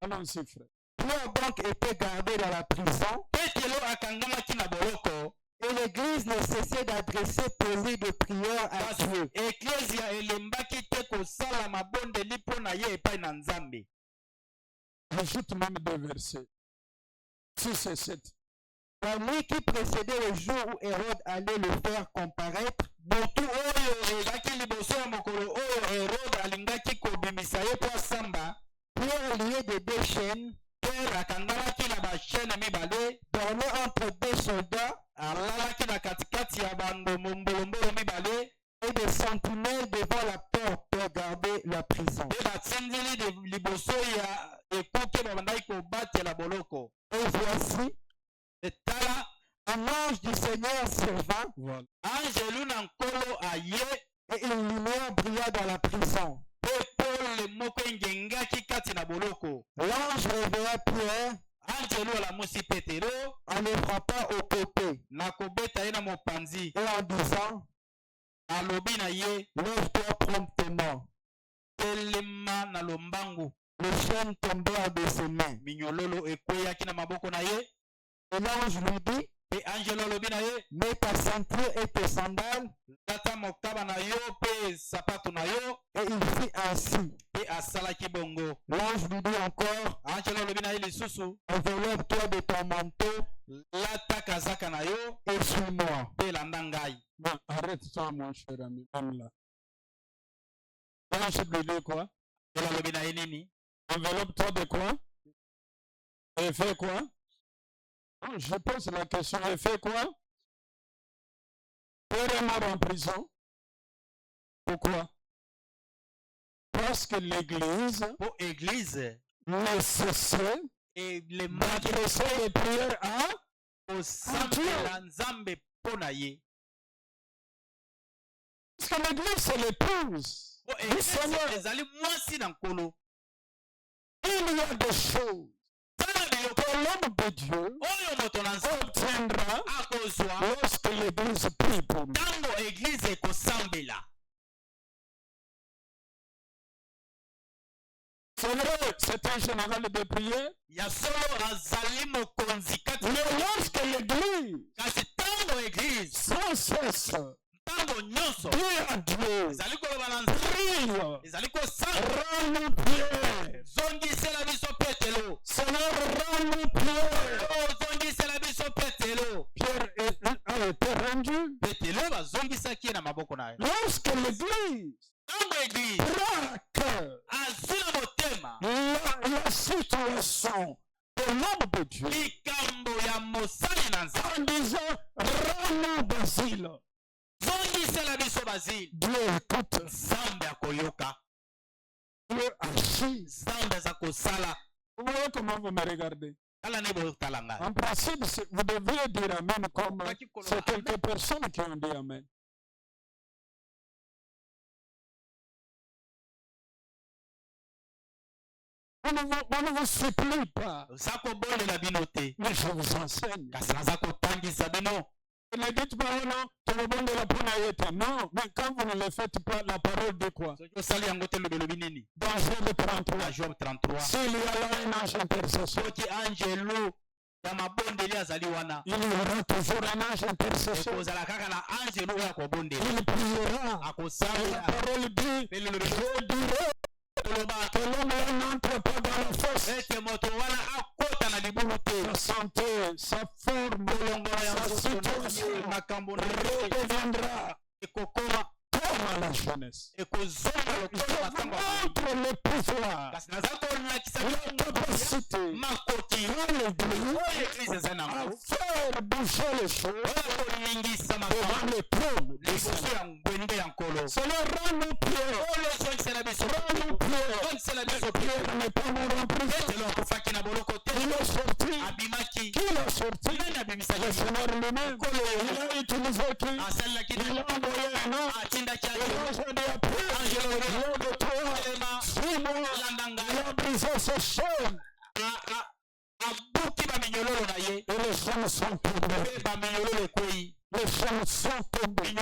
Allons-y, frère. Pierre a donc été gardé dans la prison. Et l'Église ne cessait d'adresser pour lui des prières à Dieu. Ajoute même deux versets. 6 et 7. La nuit qui précédait le jour où Hérode allait le faire comparaître, Pierre lié de deux chaînes, dormait entre deux soldats, et des sentinelles la prison. Et voici, un ange du Seigneur survint, et une lumière brilla dans la prison. L'ange réveilla Pierre en le frappant au côté et en disant, lève-toi promptement. Le chêne tombèrent de ses mains. Et l'ange lui dit, mets ta ceinture et tes sandales. Et il fit ainsi. L'ange lui dit encore, enveloppe-toi de ton manteau et suis-moi. Bon, arrête ça, mon cher ami. Même là. L'ange lui dit quoi? Enveloppe-toi de quoi? Et fais quoi? Je pose la question, et fais quoi? Pierre est mort en prison. Pourquoi? Parce que l'Église nécessite d'adresser les prières à Dieu. Parce que l'Église, c'est l'épouse du Seigneur. Il y a des choses que l'homme de Dieu obtiendra lorsque l'Église prie pour lui. C'est vrai, c'est un général de prière. Mais lorsque l'Église sans cesse dit à Dieu, prie, rends-nous Pierre. Seigneur, rends-nous Pierre. Pierre a été rendu. Lorsque l'Église prend à cœur la situation de l'homme de Dieu en disant, rends-nous Basile. Dieu écoute. Dieu agit. Vous voyez comment vous me regardez? En principe, vous devriez dire Amen comme c'est quelques personnes qui ont dit Amen. On ne vous supplie pas. Mais je vous enseigne. Ne dites pas, oh non, tu me donnes de la ponaïete. Non, mais quand vous ne le faites pas, la parole de quoi? Dans Job 33. S'il y a là un ange intercesseur, il y aura toujours un ange intercesseur. Il priera. La parole dit, je dirai que l'homme n'entre pas dans la fosse. Sa santé, sa forme, sa situation redeviendra comme à la jeunesse. Je montre le pouvoir, la capacité de l'Église à faire bouger les choses devant le trône du Seigneur. Seigneur, rends-nous Pierre. Rends-nous Pierre. Pierre n'est pas mort en prison. Il est sorti. Qui l'a sorti? Le Seigneur lui-même. Il a utilisé qui? Il a envoyé un ange. Et l'ange a dit à Pierre, lève-toi, suis-moi. Il a brisé ses chaînes. Et les chaînes sont tombées. Les chaînes sont tombées.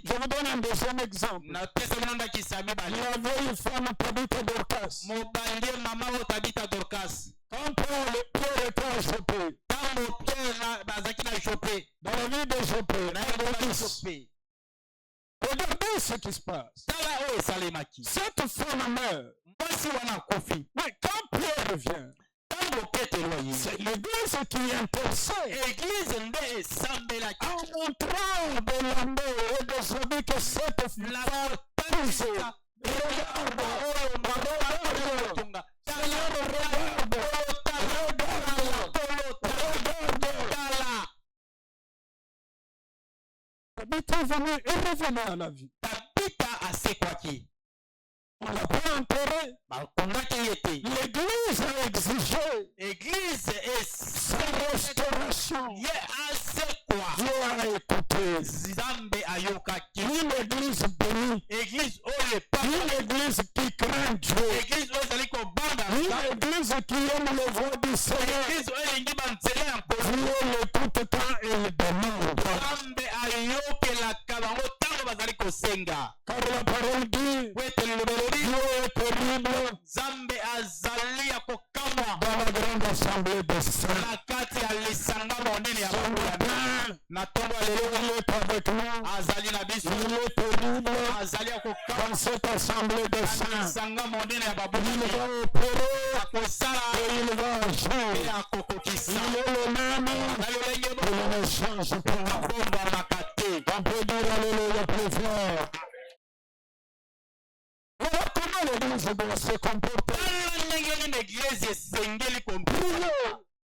Je vous donne un deuxième exemple. Il y avait une femme Tabitha Dorcas. Quand Pierre était à Joppé, dans la ville de Joppé, regardez ce qui se passe. Cette femme meurt. Mais quand Pierre revient, c'est l'Église qui intercède en montrant de l'amour et de savoir que cette femme poussée. Regarde. Tabitha est venue et revenue à la vie. On l'a pas enterré. L'église a exigé Église est sa restauration. Dieu a ce quoi? Dieu a écouté. Zambe ayokaki. Une église bénie. Église oyo pas. Une église qui craint Dieu. Église oyo zali ko banda. Une église qui aime le voix du Seigneur. Église oyo lingi banzela yango. Dieu l'écoute quand il demande. Zambe ayokelaka bango tango bazali kosenga. Car la parole dit, Dieu est terrible Zambe azali ya kokamwa dans la grande assemblée des saints. na kati ya lisanga monene ya Son matin, na ntongo ya lelo il est avec nous. azali na biso Il est terrible azali ya kokamwa dans cette assemblée des na saints. lisanga monene ya Il babomoni va opérer akosala et il va agir. mpe akokokisa Il est le même. na lolenge Il ne change pas. bombamaka te. On peut dire alléluia plus fort. Voilà comment l'église doit se comporter. tala ndenge nini eglize esengeli kompria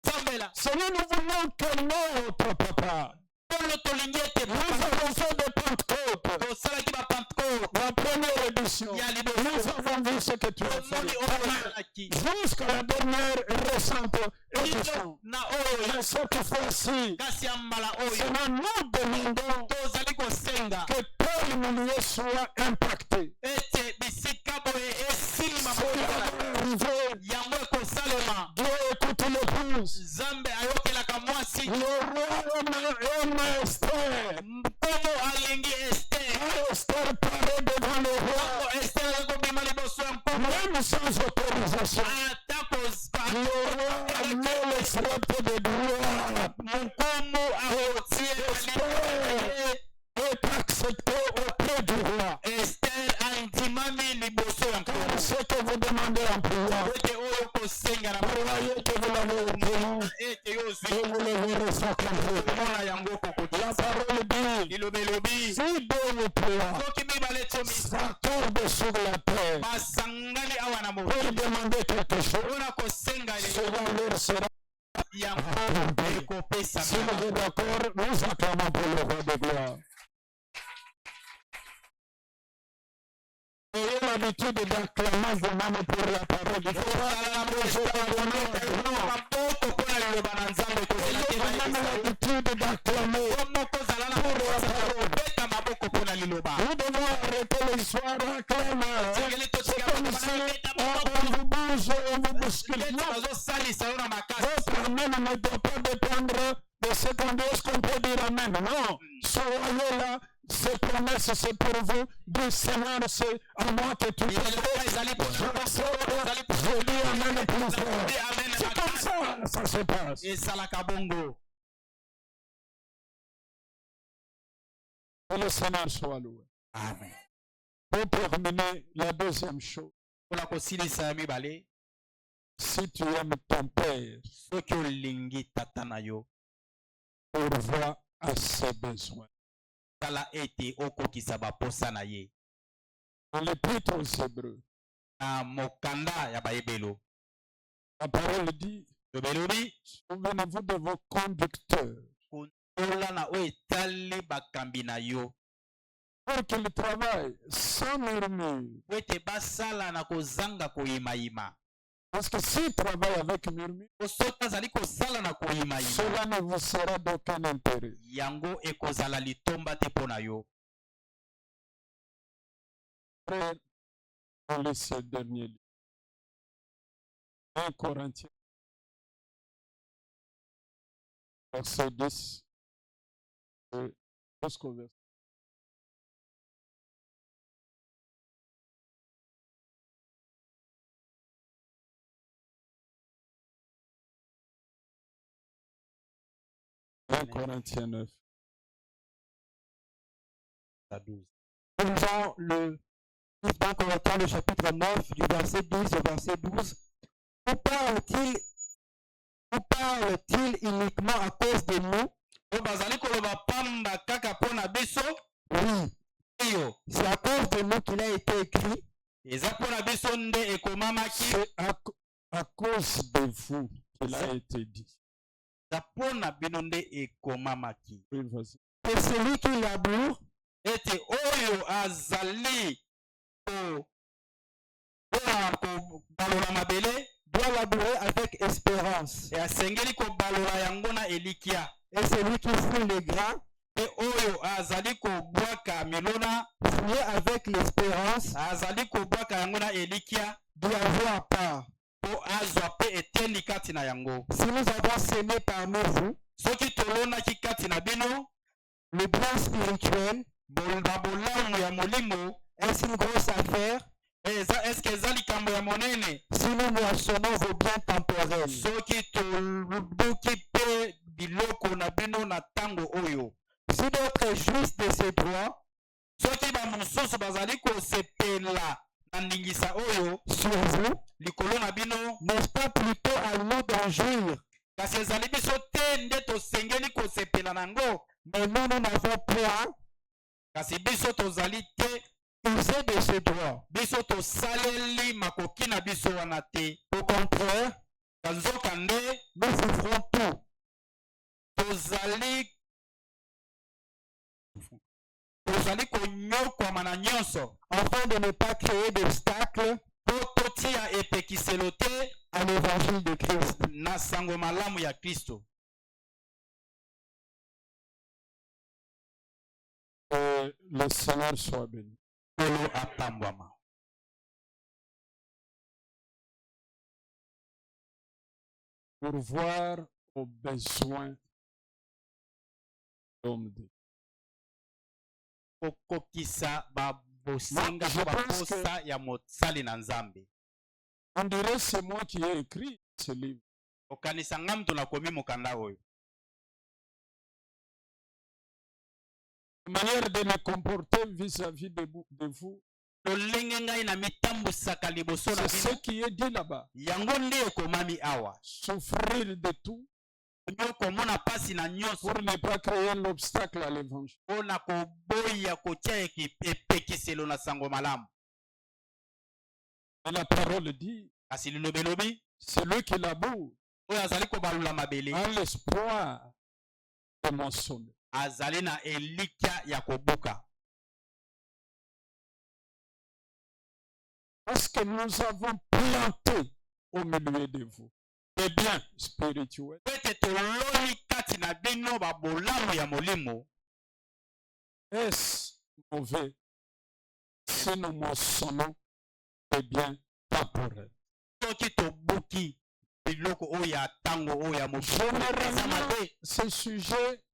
zambela Seigneur, nous voulons que notre papa, tolo tolingi ete nous avons fait de Pentecôte, tosalaki bapentecote la première édition. ya Nous liboso avons vu ce que tu as omoni fait. oyo osalaki Jusqu'à la dernière récente édition. na oyo Mais cette fois-ci, kasi ya mbala oyo Seigneur, nous demandons tozali kosenga que tel milieu soit impacté. ete bisika boye esilima Cela va arriver. yango ekosalema Dieu écoute l'épouse. nzambe ayokelaka mwasi Le roi aime Esther. nkomo alingi ester Esther paraît devant le roi, ntango ester azali kobima liboso ya nkomo même sans autorisation. ata Le roi met le sceptre de gloire. mokumu akotie Esther est acceptée auprès du roi. ester andimami liboso ya nkomo Car ce que vous demandez en priant, ete oyo kosenga na croyez que vous l'avez obtenu ete yo ozwi et vous le verrez s'accomplir. komona yango La kokokisa parole dit, lilobi elobi si deux ou trois soki mibale to s'accordent sur la terre basangani awa na pour mokili demander quelque chose, mpona kosenga cela leur sera yango accompli. Si ekopesama vous êtes d'accord, nous acclamons pour le roi de gloire. Ayez l'habitude d'acclamer vous-même pour la parole du maboko mpona liloba na nzambe kozela te Ayez na l'habitude d'acclamer. yo moko ozala na kobeta maboko mpona liloba Nous devons arrêter l'histoire d'acclamer. sengeli C'est comme si totikabeta on vous bouge, on vous bouscule. ete Non, bazosalisa yo na makasi votre amen ne doit pas dépendre de ce qu'on dit, est-ce qu'on peut dire amen. Non, soyez là, ces promesses, c'est pour vous. Du Seigneur, c'est à moi que tu peux liloba ezali Je dis amen plus fort. C'est comme ça, ça se passe. esalaka bongo Que le Seigneur soit loué. amen Pour terminer, la deuxième chose, mpona kosilisa ya mibale si tu aimes ton Père, soki olingi tata na yo pourvois à ses besoins. tala ete okokisa baposa na ye Dans l'Épître aux Hébreux, na mokanda ya bayebelo la parole dit, lobelobi souvenez-vous de vos conducteurs, kontola na oyo etali bakambi na yo pour qu'ils travaillent sans murmure. po ete basala na kozanga koyimayima Parce que s'ils travaillent avec murmure, po soki azali kosala na koyimayima cela ne vous sera d'aucun intérêt. yango ekozala litomba te mpo na yo Frère, on lit ce dernier livre. 1 Corinthiens, verset 10, jusqu'au verset. Corinthiens 9. à 12 Dans le 1 Corinthiens, le chapitre 9, du verset 10 au verset 12, où parle-t-il uniquement à cause de nous? oyo bazali koloba pamba kaka mpo na biso Oui, iyo c'est à cause de nous qu'il a été écrit. eza mpo na biso nde ekomamaki C'est à cause de vous qu'il a été dit. eza mpo na bino nde ekomamaki Oui, vas-y. Que celui qui laboure ete oyo azali doit labourer avec espérance. Et celui qui foule les grains, fouiller avec l'espérance, doit avoir part. Si nous avons semé parmi vous le bien spirituel, est-ce une grosse affaire si nous moissonnons vos biens temporels? Si d'autres jouissent de ces droits sur vous, n'est-ce pas plutôt à nous d'en jouir? Mais nous n'avons point usé de ce droit. Au contraire, nous ouvrons tout afin de ne pas créer d'obstacles à l'évangile de Christ. Le Seigneur soit béni. Pour voir aux besoins de l'homme de Dieu. On dirait c'est moi qui ai écrit ce livre. La manière de me comporter vis-à-vis de vous, c'est ce qui est dit là-bas. Souffrir de tout pour ne pas créer l'obstacle à l'évangile. Et la parole dit, celui qui laboure a l'espoir de moissonner. Parce que nous avons planté au milieu de vous des biens spirituels. Est-ce mauvais si nous moissonnons des biens temporels? Généralement, ce sujet,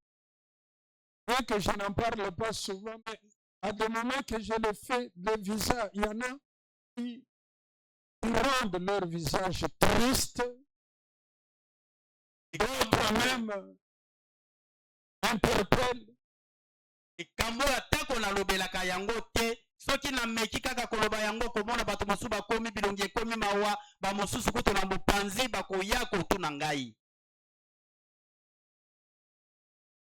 bien que je n'en parle pas souvent, mais à des moments que je le fais, le visage, il y en a qui rendent leur visage triste, d'autres même interpellent.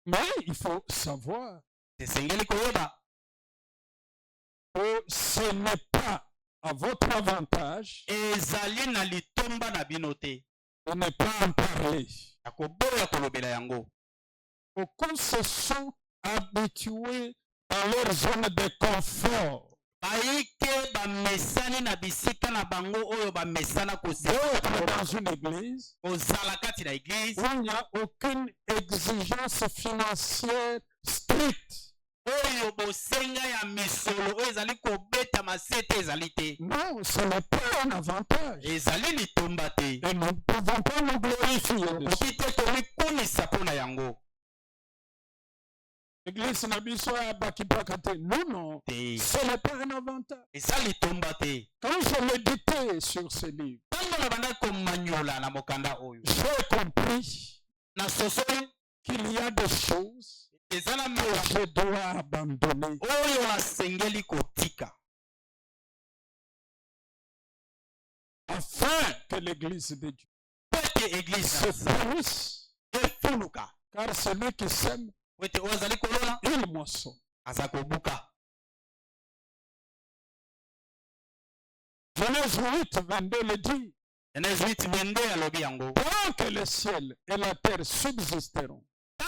Mais il faut savoir que ce n'est pas à votre avantage de ne pas en parler. Beaucoup se sont habitués dans leur zone de confort. Dans une église où il n'y a aucune exigence financière stricte. Non, ce n'est pas un avantage. Et nous ne pouvons pas nous glorifier dessus. L'église Nabiso a Bakipakate. Non, ce n'est pas un avantage. Quand je méditais sur ce livre, j'ai compris qu'il y a des choses que je dois abandonner. Afin que l'église de Dieu se périsse. Car celui qui sème, il moissonne. Genèse 8, 22 le dit. Tant que le ciel et la terre subsisteront, la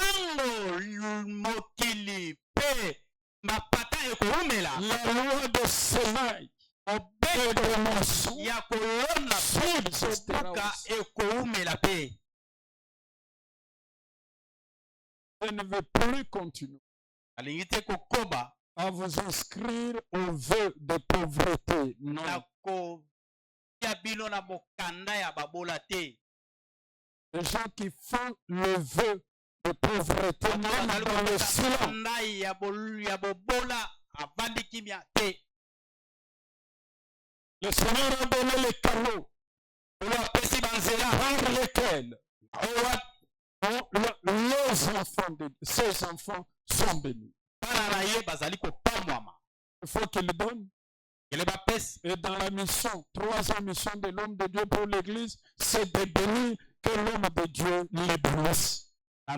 loi de Sénaï mobeko ya kolona kobuka ekoumela pe. Je ne veux plus continuer alingi te kokoba à vous inscrire au vœu de pauvreté. Non. na kotia bino na mokanda ya babola te. Les gens qui font le vœu de pauvreté, même dans le silence. ya bobola avandi kimia te. Le Seigneur a donné les canaux par lesquels les enfants ces enfants sont bénis. Il faut qu'il donne. Et dans la mission, troisième mission de l'homme de Dieu pour l'Église, c'est de bénir que l'homme de Dieu les bénisse. La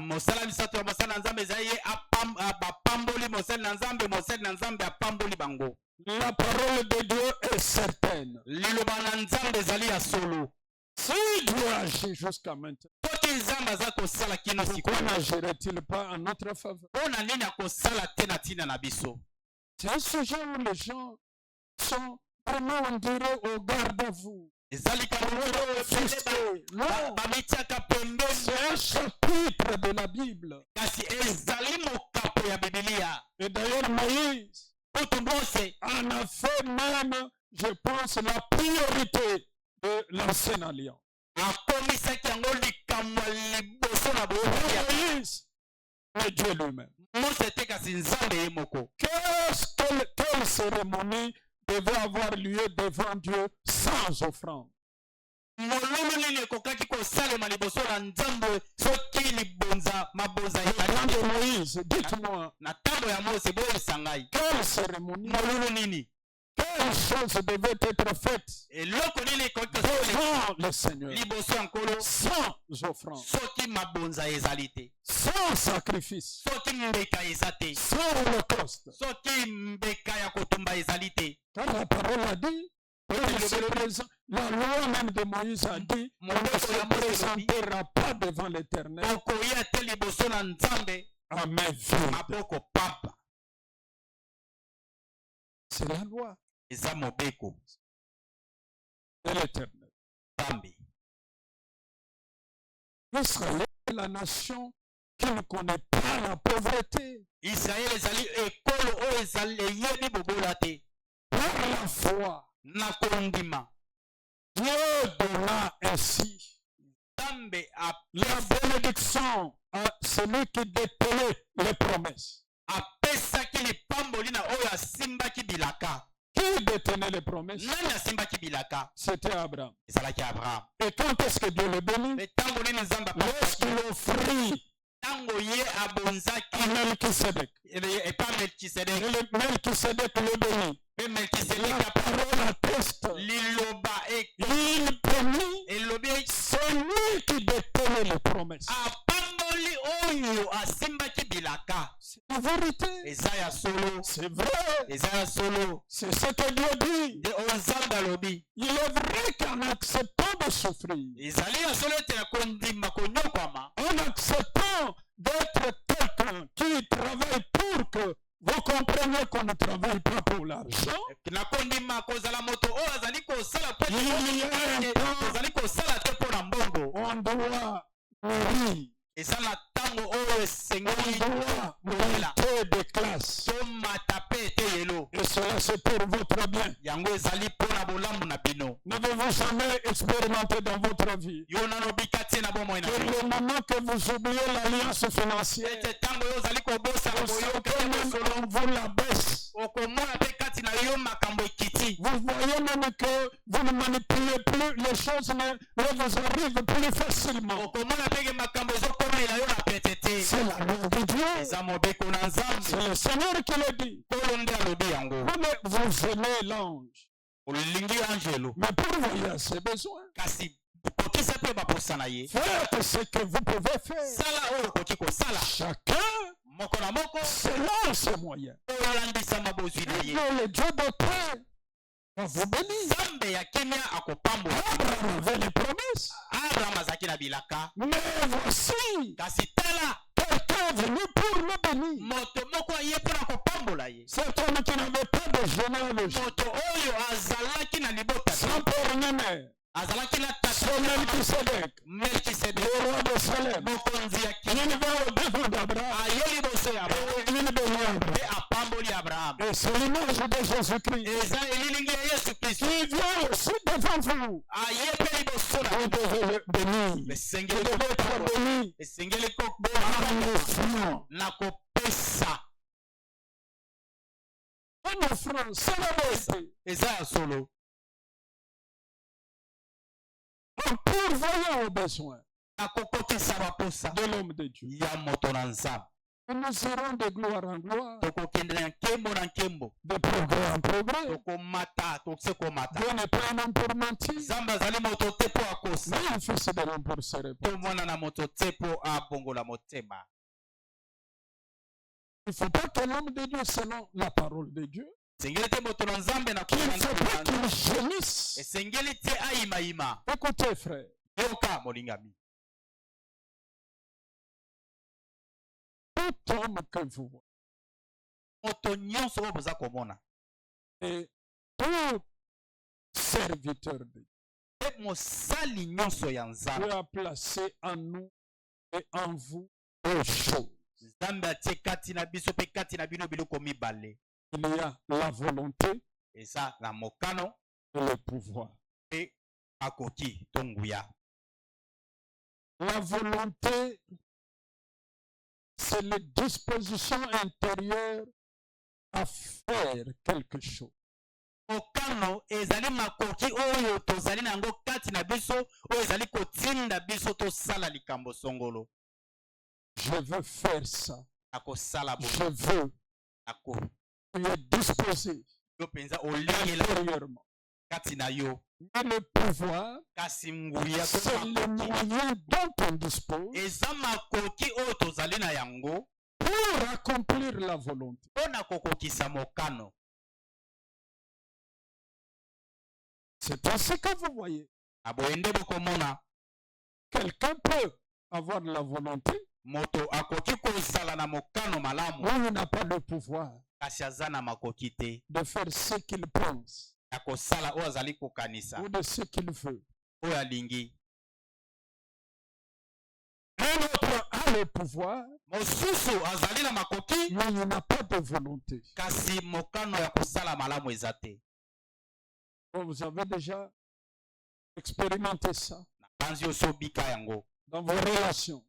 parole de Dieu est certaine. Si Dieu agit jusqu'à maintenant, pourquoi n'agirait-il pas en notre faveur? C'est un sujet où les gens sont vraiment, on dirait, au garde à vous. C'est un chapitre de la Bible. Et d'ailleurs, Moïse en a fait même, je pense, la priorité de l'ancienne alliance. Moïse est Dieu lui-même. Quelle cérémonie devait avoir lieu devant Dieu sans offrande? Moïse, dites-moi, quelle cérémonie, quelle chose devait être faite devant le Seigneur sans offrande, sans sacrifice, sans holocauste? Car la parole a dit, la loi même de Moïse a dit, on ne se présentera pas devant l'Éternel à main vide. C'est la loi de l'Éternel. Israël est la nation qui ne connaît pas la pauvreté. Par la foi, Dieu donna ainsi la bénédiction à celui qui détenait les promesses. Qui détenait les promesses? C'était Abraham. Et quand est-ce que Dieu le bénit? Lorsqu'il offrit à Melchisedec. Et Melchisedec le bénit. La parole atteste. Il bénit celui qui détenait les promesses. C'est la vérité. C'est vrai. C'est ce que Dieu dit. Il est vrai qu'en acceptant de souffrir, en acceptant d'être quelqu'un qui travaille pour que vous compreniez qu'on ne travaille pas pour l'argent, il y a un temps, on doit mourir. On doit monter de classe. Et cela c'est pour votre bien. N'avez-vous jamais expérimenté dans votre vie que le moment que vous oubliez l'alliance financière, on vous la baisse. Vous voyez même que vous ne manipulez plus, les choses ne vous arrivent plus facilement. C'est la loi de Dieu. C'est le Seigneur qui le dit. Vous aimez l'ange, mais pour voyer ses besoins, faites ce que vous pouvez faire. Chacun selon ses moyens. Et le Dieu de paix va vous bénir. Abraham avait les promesses. Mais voici quelqu'un est venu pour le bénir. moto moko aye mpona kopambola ye. Cet homme qui n'avait pas de généalogie, Moto oyo azalaki na libota sans père ni mère, azalaki na c'est tata Melchisedec, Melchisedec le roi de Salem. mokonzi ya Il va au devant d'Abraham aye liboso ya Abraham et il bénit Abraham. mpe apamboli Abraham. Et c'est l'image de Jésus-Christ eza elilingi ya Yesu Kristo qui vient aussi devant vous. aye mpe liboso na Vous devez le bénir. esengeli Vous devez être kopambola béni esengeli en koboma offrant. na kopesa En offrant, c'est la vérité. eza ya solo En pourvoyant aux besoins na kokokisa baposa de l'homme de Dieu. ya moto na nzambe. Et nous irons de gloire en gloire, tokokende na nkembo na nkembo de progrès en progrès. tokomata tokose komata. Dieu n'est pas un homme pour mentir, nzambe azali moto te mpo akosa ni un fils de l'homme pour se répandre. to mwana na moto te mpo abongola motema. Il ne faut pas que l'homme de Dieu, selon la parole de Dieu, esengeli te moto na nzambe na qu'il ne faut pas komana qu'il gémisse. esengeli te ayimayima. Écoutez, frère, yoka molingami, tout homme que vous voyez, moto nyonso oyo boza komona et tout serviteur de Dieu, mpe mosali nyonso ya nzambe Dieu a placé en nous et en vous deux choses. nzambe atie kati na biso mpe kati na bino biloko mibale. Il y a la volonté eza na mokano et le pouvoir. mpe akoki to nguya. La volonté, c'est les dispositions intérieures à faire quelque chose. mokano ezali makoki oyo tozali na yango kati na biso oyo ezali kotinda biso tosala likambo songolo. Je veux faire ça. akosala Je veux. ako Tu es disposé yo mpenza olingela intérieurement. kati na yo. Et le pouvoir, kasi nguya to c'est le makoki moyen dont on dispose eza makoki oyo tozali na yango pour accomplir la volonté. mpona kokokisa mokano. C'est ainsi que vous voyez. aboyende bokomona Quelqu'un peut avoir la volonté, moto akoki kozala na mokano malamu mais il n'a pas le pouvoir kasi aza na makoki te de faire ce qu'il pense ya kosala oyo azali kokanisa ou de ce qu'il veut. oyo alingi. Un autre a le pouvoir, mosusu azali na makoki mais il n'a pas de volonté. kasi mokano ya kosala malamu eza te. Bon, vous avez déjà expérimenté ça banzi oso bika yango dans vos relations.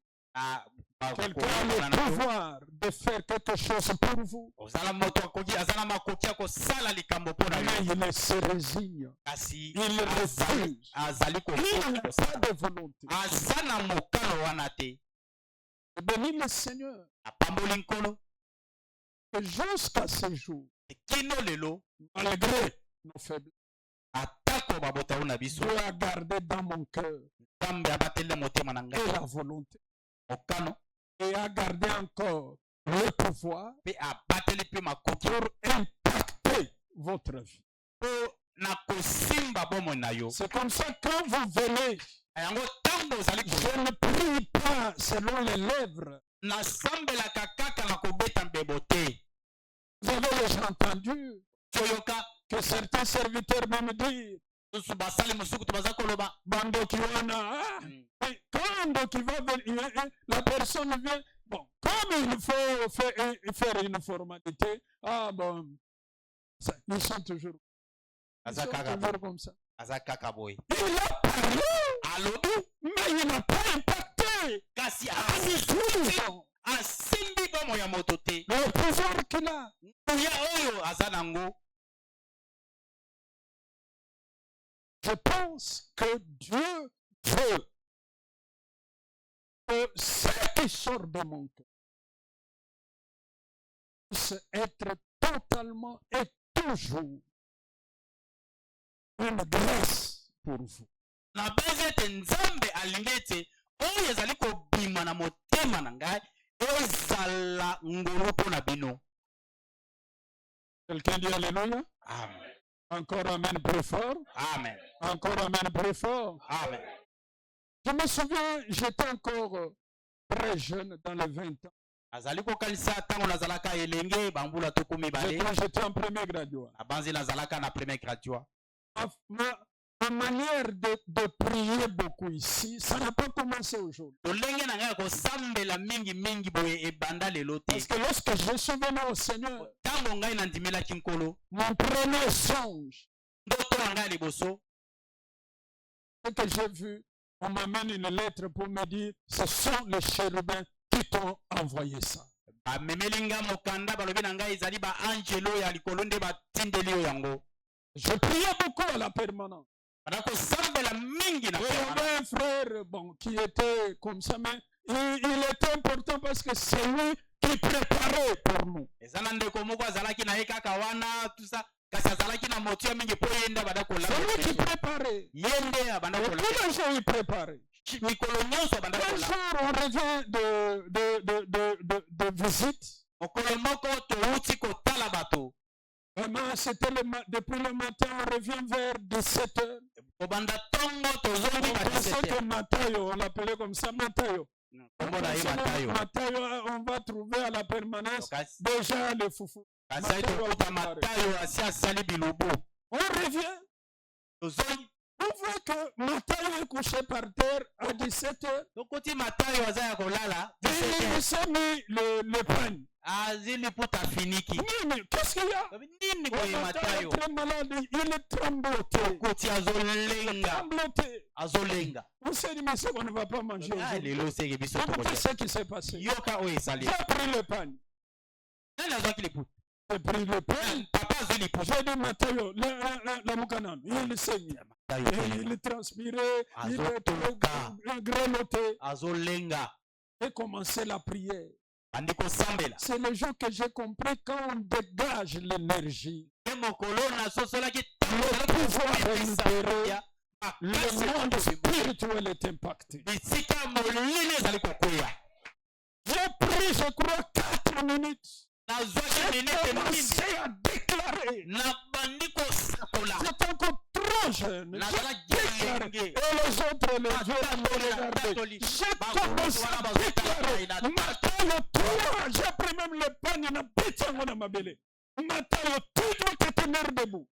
Quelqu'un a le pouvoir de faire quelque chose pour vous, ozala moto akoki aza na makoki ya kosala likambo mpo na mais yo il se résigne. kasi Il refuse. azali Il n'a pas de volonté. aza na mokano wana te. Bénis le Seigneur apamboli nkolo que jusqu'à ce jour, kino lelo malgré nos faiblesses, atako babotao na biso Dieu a gardé dans mon cœur nzambe abateli motema na ngai et la volonté mokano et a gardé encore le pouvoir mpe abateli mpe makoki pour impacter votre vie. mpo na kosimba bomoi na yo. C'est comme ça que quand vous venez, yango ntango ozali je ne prie pas selon les lèvres. nasambelaka kaka na kobeta mbebo te. Vous avez déjà entendu toyoka que certains serviteurs même dire susu basali mosuku to baza koloba Bando Kiwana, quand qui va venir, la personne vient, bon, comme il faut faire une formalité, ah bon, ça, ils sont toujours, comme ça. aza kaka boye Il a parlé, alobi mais il n'a pas impacté. kasi Le asimbi bomo ya moto te. pouvoir qu'il a. nguya oyo aza nango. Je pense que Dieu veut que ce qui sort de mon cœur puisse être totalement et toujours une grâce pour vous. na base ete nzambe alingi ete oyo ezali kobima na motema na ngai ezala ngolu mpo na bino. Quelqu'un dit Alléluia? Amen. Encore amen plus fort. Amen. Encore amen plus fort. Amen. Je me souviens, j'étais encore très jeune, dans les 20 ans. azali kokalisa ntango nazalaka elenge bambula tokumi bale quand j'étais en premier graduat. nabanzi nazalaka na premier graduat. Ma manière de prier beaucoup ici, ça n'a pas commencé aujourd'hui. Lolenge na ngai kosambela mingi mingi boye ebanda lelo te. Parce que lorsque je suis venu au Seigneur, ntango ngai nandimelaki nkolo mon premier songe, ndoto na ngai liboso c'est que j'ai vu, on m'amène une lettre pour me dire, ce sont les chérubins qui t'ont envoyé ça. bamemeli nga mokanda balobi na ngai ezali baangelo ya likolo nde batindeli yo yango. Je priais beaucoup à la permanence. banakosambela mingi na Il y avait un frère bon, qui était comme ça, mais il était important parce que c'est lui qui préparait pour nous. eza na ndeko moko azalaki na ye kaka wana tusa kasi azalaki na motia mingi po ye nde banda kolamba. C'est lui qui préparait. ye nde abanda Tous les jours, il préparait. mikolo nyonso abanda Un kolamba. jour, on revient de visite. mokolo moko touti kotala bato Vraiment, c'était depuis le matin, on revient vers 17h. kobanda ntongo tozongi On ba pensait 17 que Matayo, on l'appelait comme ça, Matayo. kombo na ye matayo Matayo, on va trouver à la permanence kasi déjà le foufou. ayi tokuta matayo asi asali bilubu On revient, tozongi on voit que Matayo est couché par terre à 17h. tokoti matayo aza ya kolala Et il s'est mis le pain. azi liputa finiki Mais qu'est-ce qu'il y a? nini koye Matayo matayo est très malade, il est trembloté. koti azolenga Trembloté. azolenga On s'est dit, mais c'est qu'on ne va pas manger aujourd'hui. lelo seke biso Écoutez tokolia ce qui s'est passé. yoka oyo esali J'ai pris le pain. nani azwaki liputa J'ai pris le pain. papa azwi liputa J'ai dit, Matayo, la moukanan, il saigne. Il transpirait, il était grelotté. azolenga J'ai commencé la prière. bandi kosambela C'est le jour que j'ai compris quand on dégage l'énergie. te mokolo nasosolaki Le pouvoir est libéré. Le monde spirituel est impacté. bisika molili ezali kokwea J'ai pris, je crois, 4 minutes. nazwaki J'ai minite commencé mingi à déclarer. na bandi kosakola J'étais encore trop jeune. nazala J'ai déclaré. gelenge Et les autres, les vieux, me regardaient. J'ai commencé à déclarer. Matayo, toi, j'ai pris même le pain, il n'a pas de ma belle. Matayo, tu dois te tenir debout.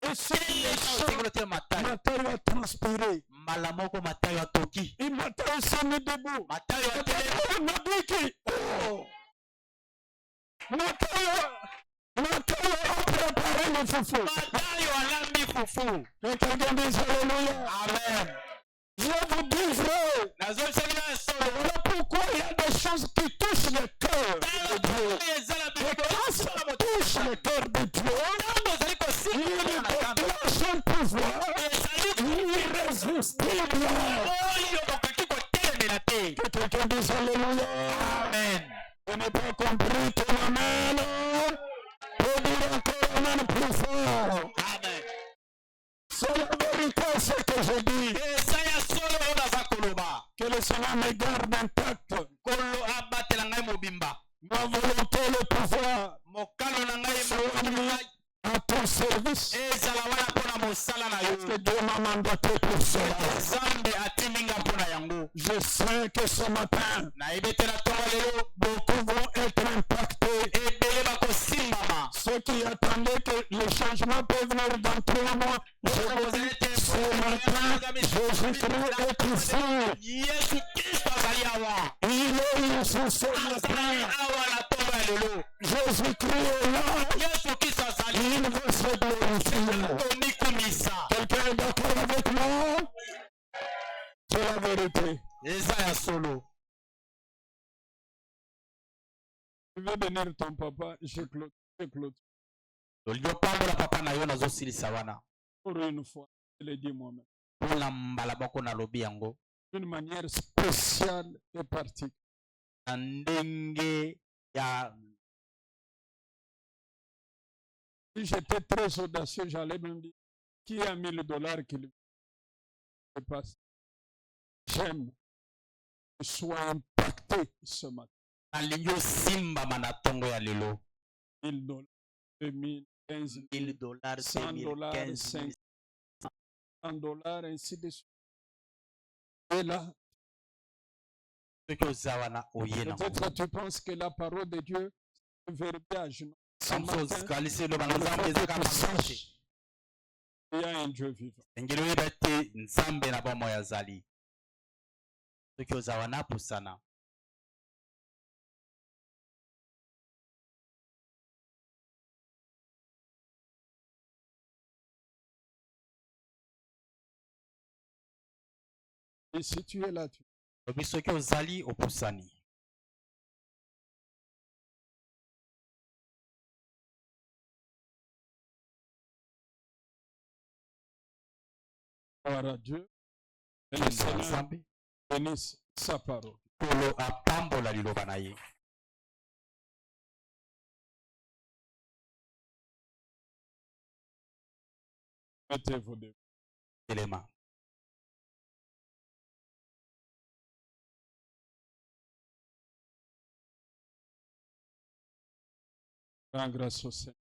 Et c'est Matayo a transpiré. mbala moko matayo atoki Et Matayo s'est mis debout. matayo atelemi Matayo m'a dit que, oh, Matayo a préparé le foufou. matayo alambi fufu Et quelqu'un dit Alléluia. amen Je vous dis vrai. nazosalela solo Voilà pourquoi il y a des choses qui touchent le cœur de Dieu. ezala Et quand ça touche le cœur de Dieu, ozali il déclenche un pouvoir irrésistible. oyo okaki kotelemela te Que quelqu'un dise Alléluia. amen Je n'ai pas compris ton amen. Pour dire encore amen plus fort. amen C'est la vérité ce que je dis. eza ya solo oyo naza koloba Que le Seigneur me garde intact. kolo abatela ngai mobimba Ma volonté, le pouvoir mokano na ngai soit mis à ton service. ezala wana mpona mosala na Parce que yo Dieu m'a mandaté pour cela. nzambe atindi nga mpona yango Je sais que ce matin, nayebi te na ntongo lelo beaucoup vont être impactés. ebele bakosimbama Ceux qui attendaient que le changement peut venir dans 3 mois, je vous dis, ce matin, Jésus-Christ est ici. yesu kristo azali awa Il est ici ce azali matin. awa na ntongo ya lelo Jésus-Christ est là. yesu kristo azali Il va se glorifier. tomikumisa Quelqu'un est d'accord avec moi? C'est la vérité. eza ya solo Tu veux bénir ton papa, je clôture. tolingi opambola papa na yo nazosilisa wana Pour une fois, je le dis moi-même. mpona mbala moko nalobi yango D'une manière spéciale et particulière. na ndenge ya Si j'étais très audacieux, j'allais même dire qui a $1000 qu'il passe. J'aime que soit impacté ce matin. nalingi osimbama na ntongo ya lelo $1000, 2000, 15 000, $1000 $100, 2015 $500, ainsi de suite. Et là, Peut-être tu penses que la parole de Dieu est un verbiage. Ce matin, il y a un Dieu vivant. Et si tu es là, gloire à Dieu. Et le Seigneur bénisse sa parole. Mettez-vous debout. Rends grâce au Seigneur.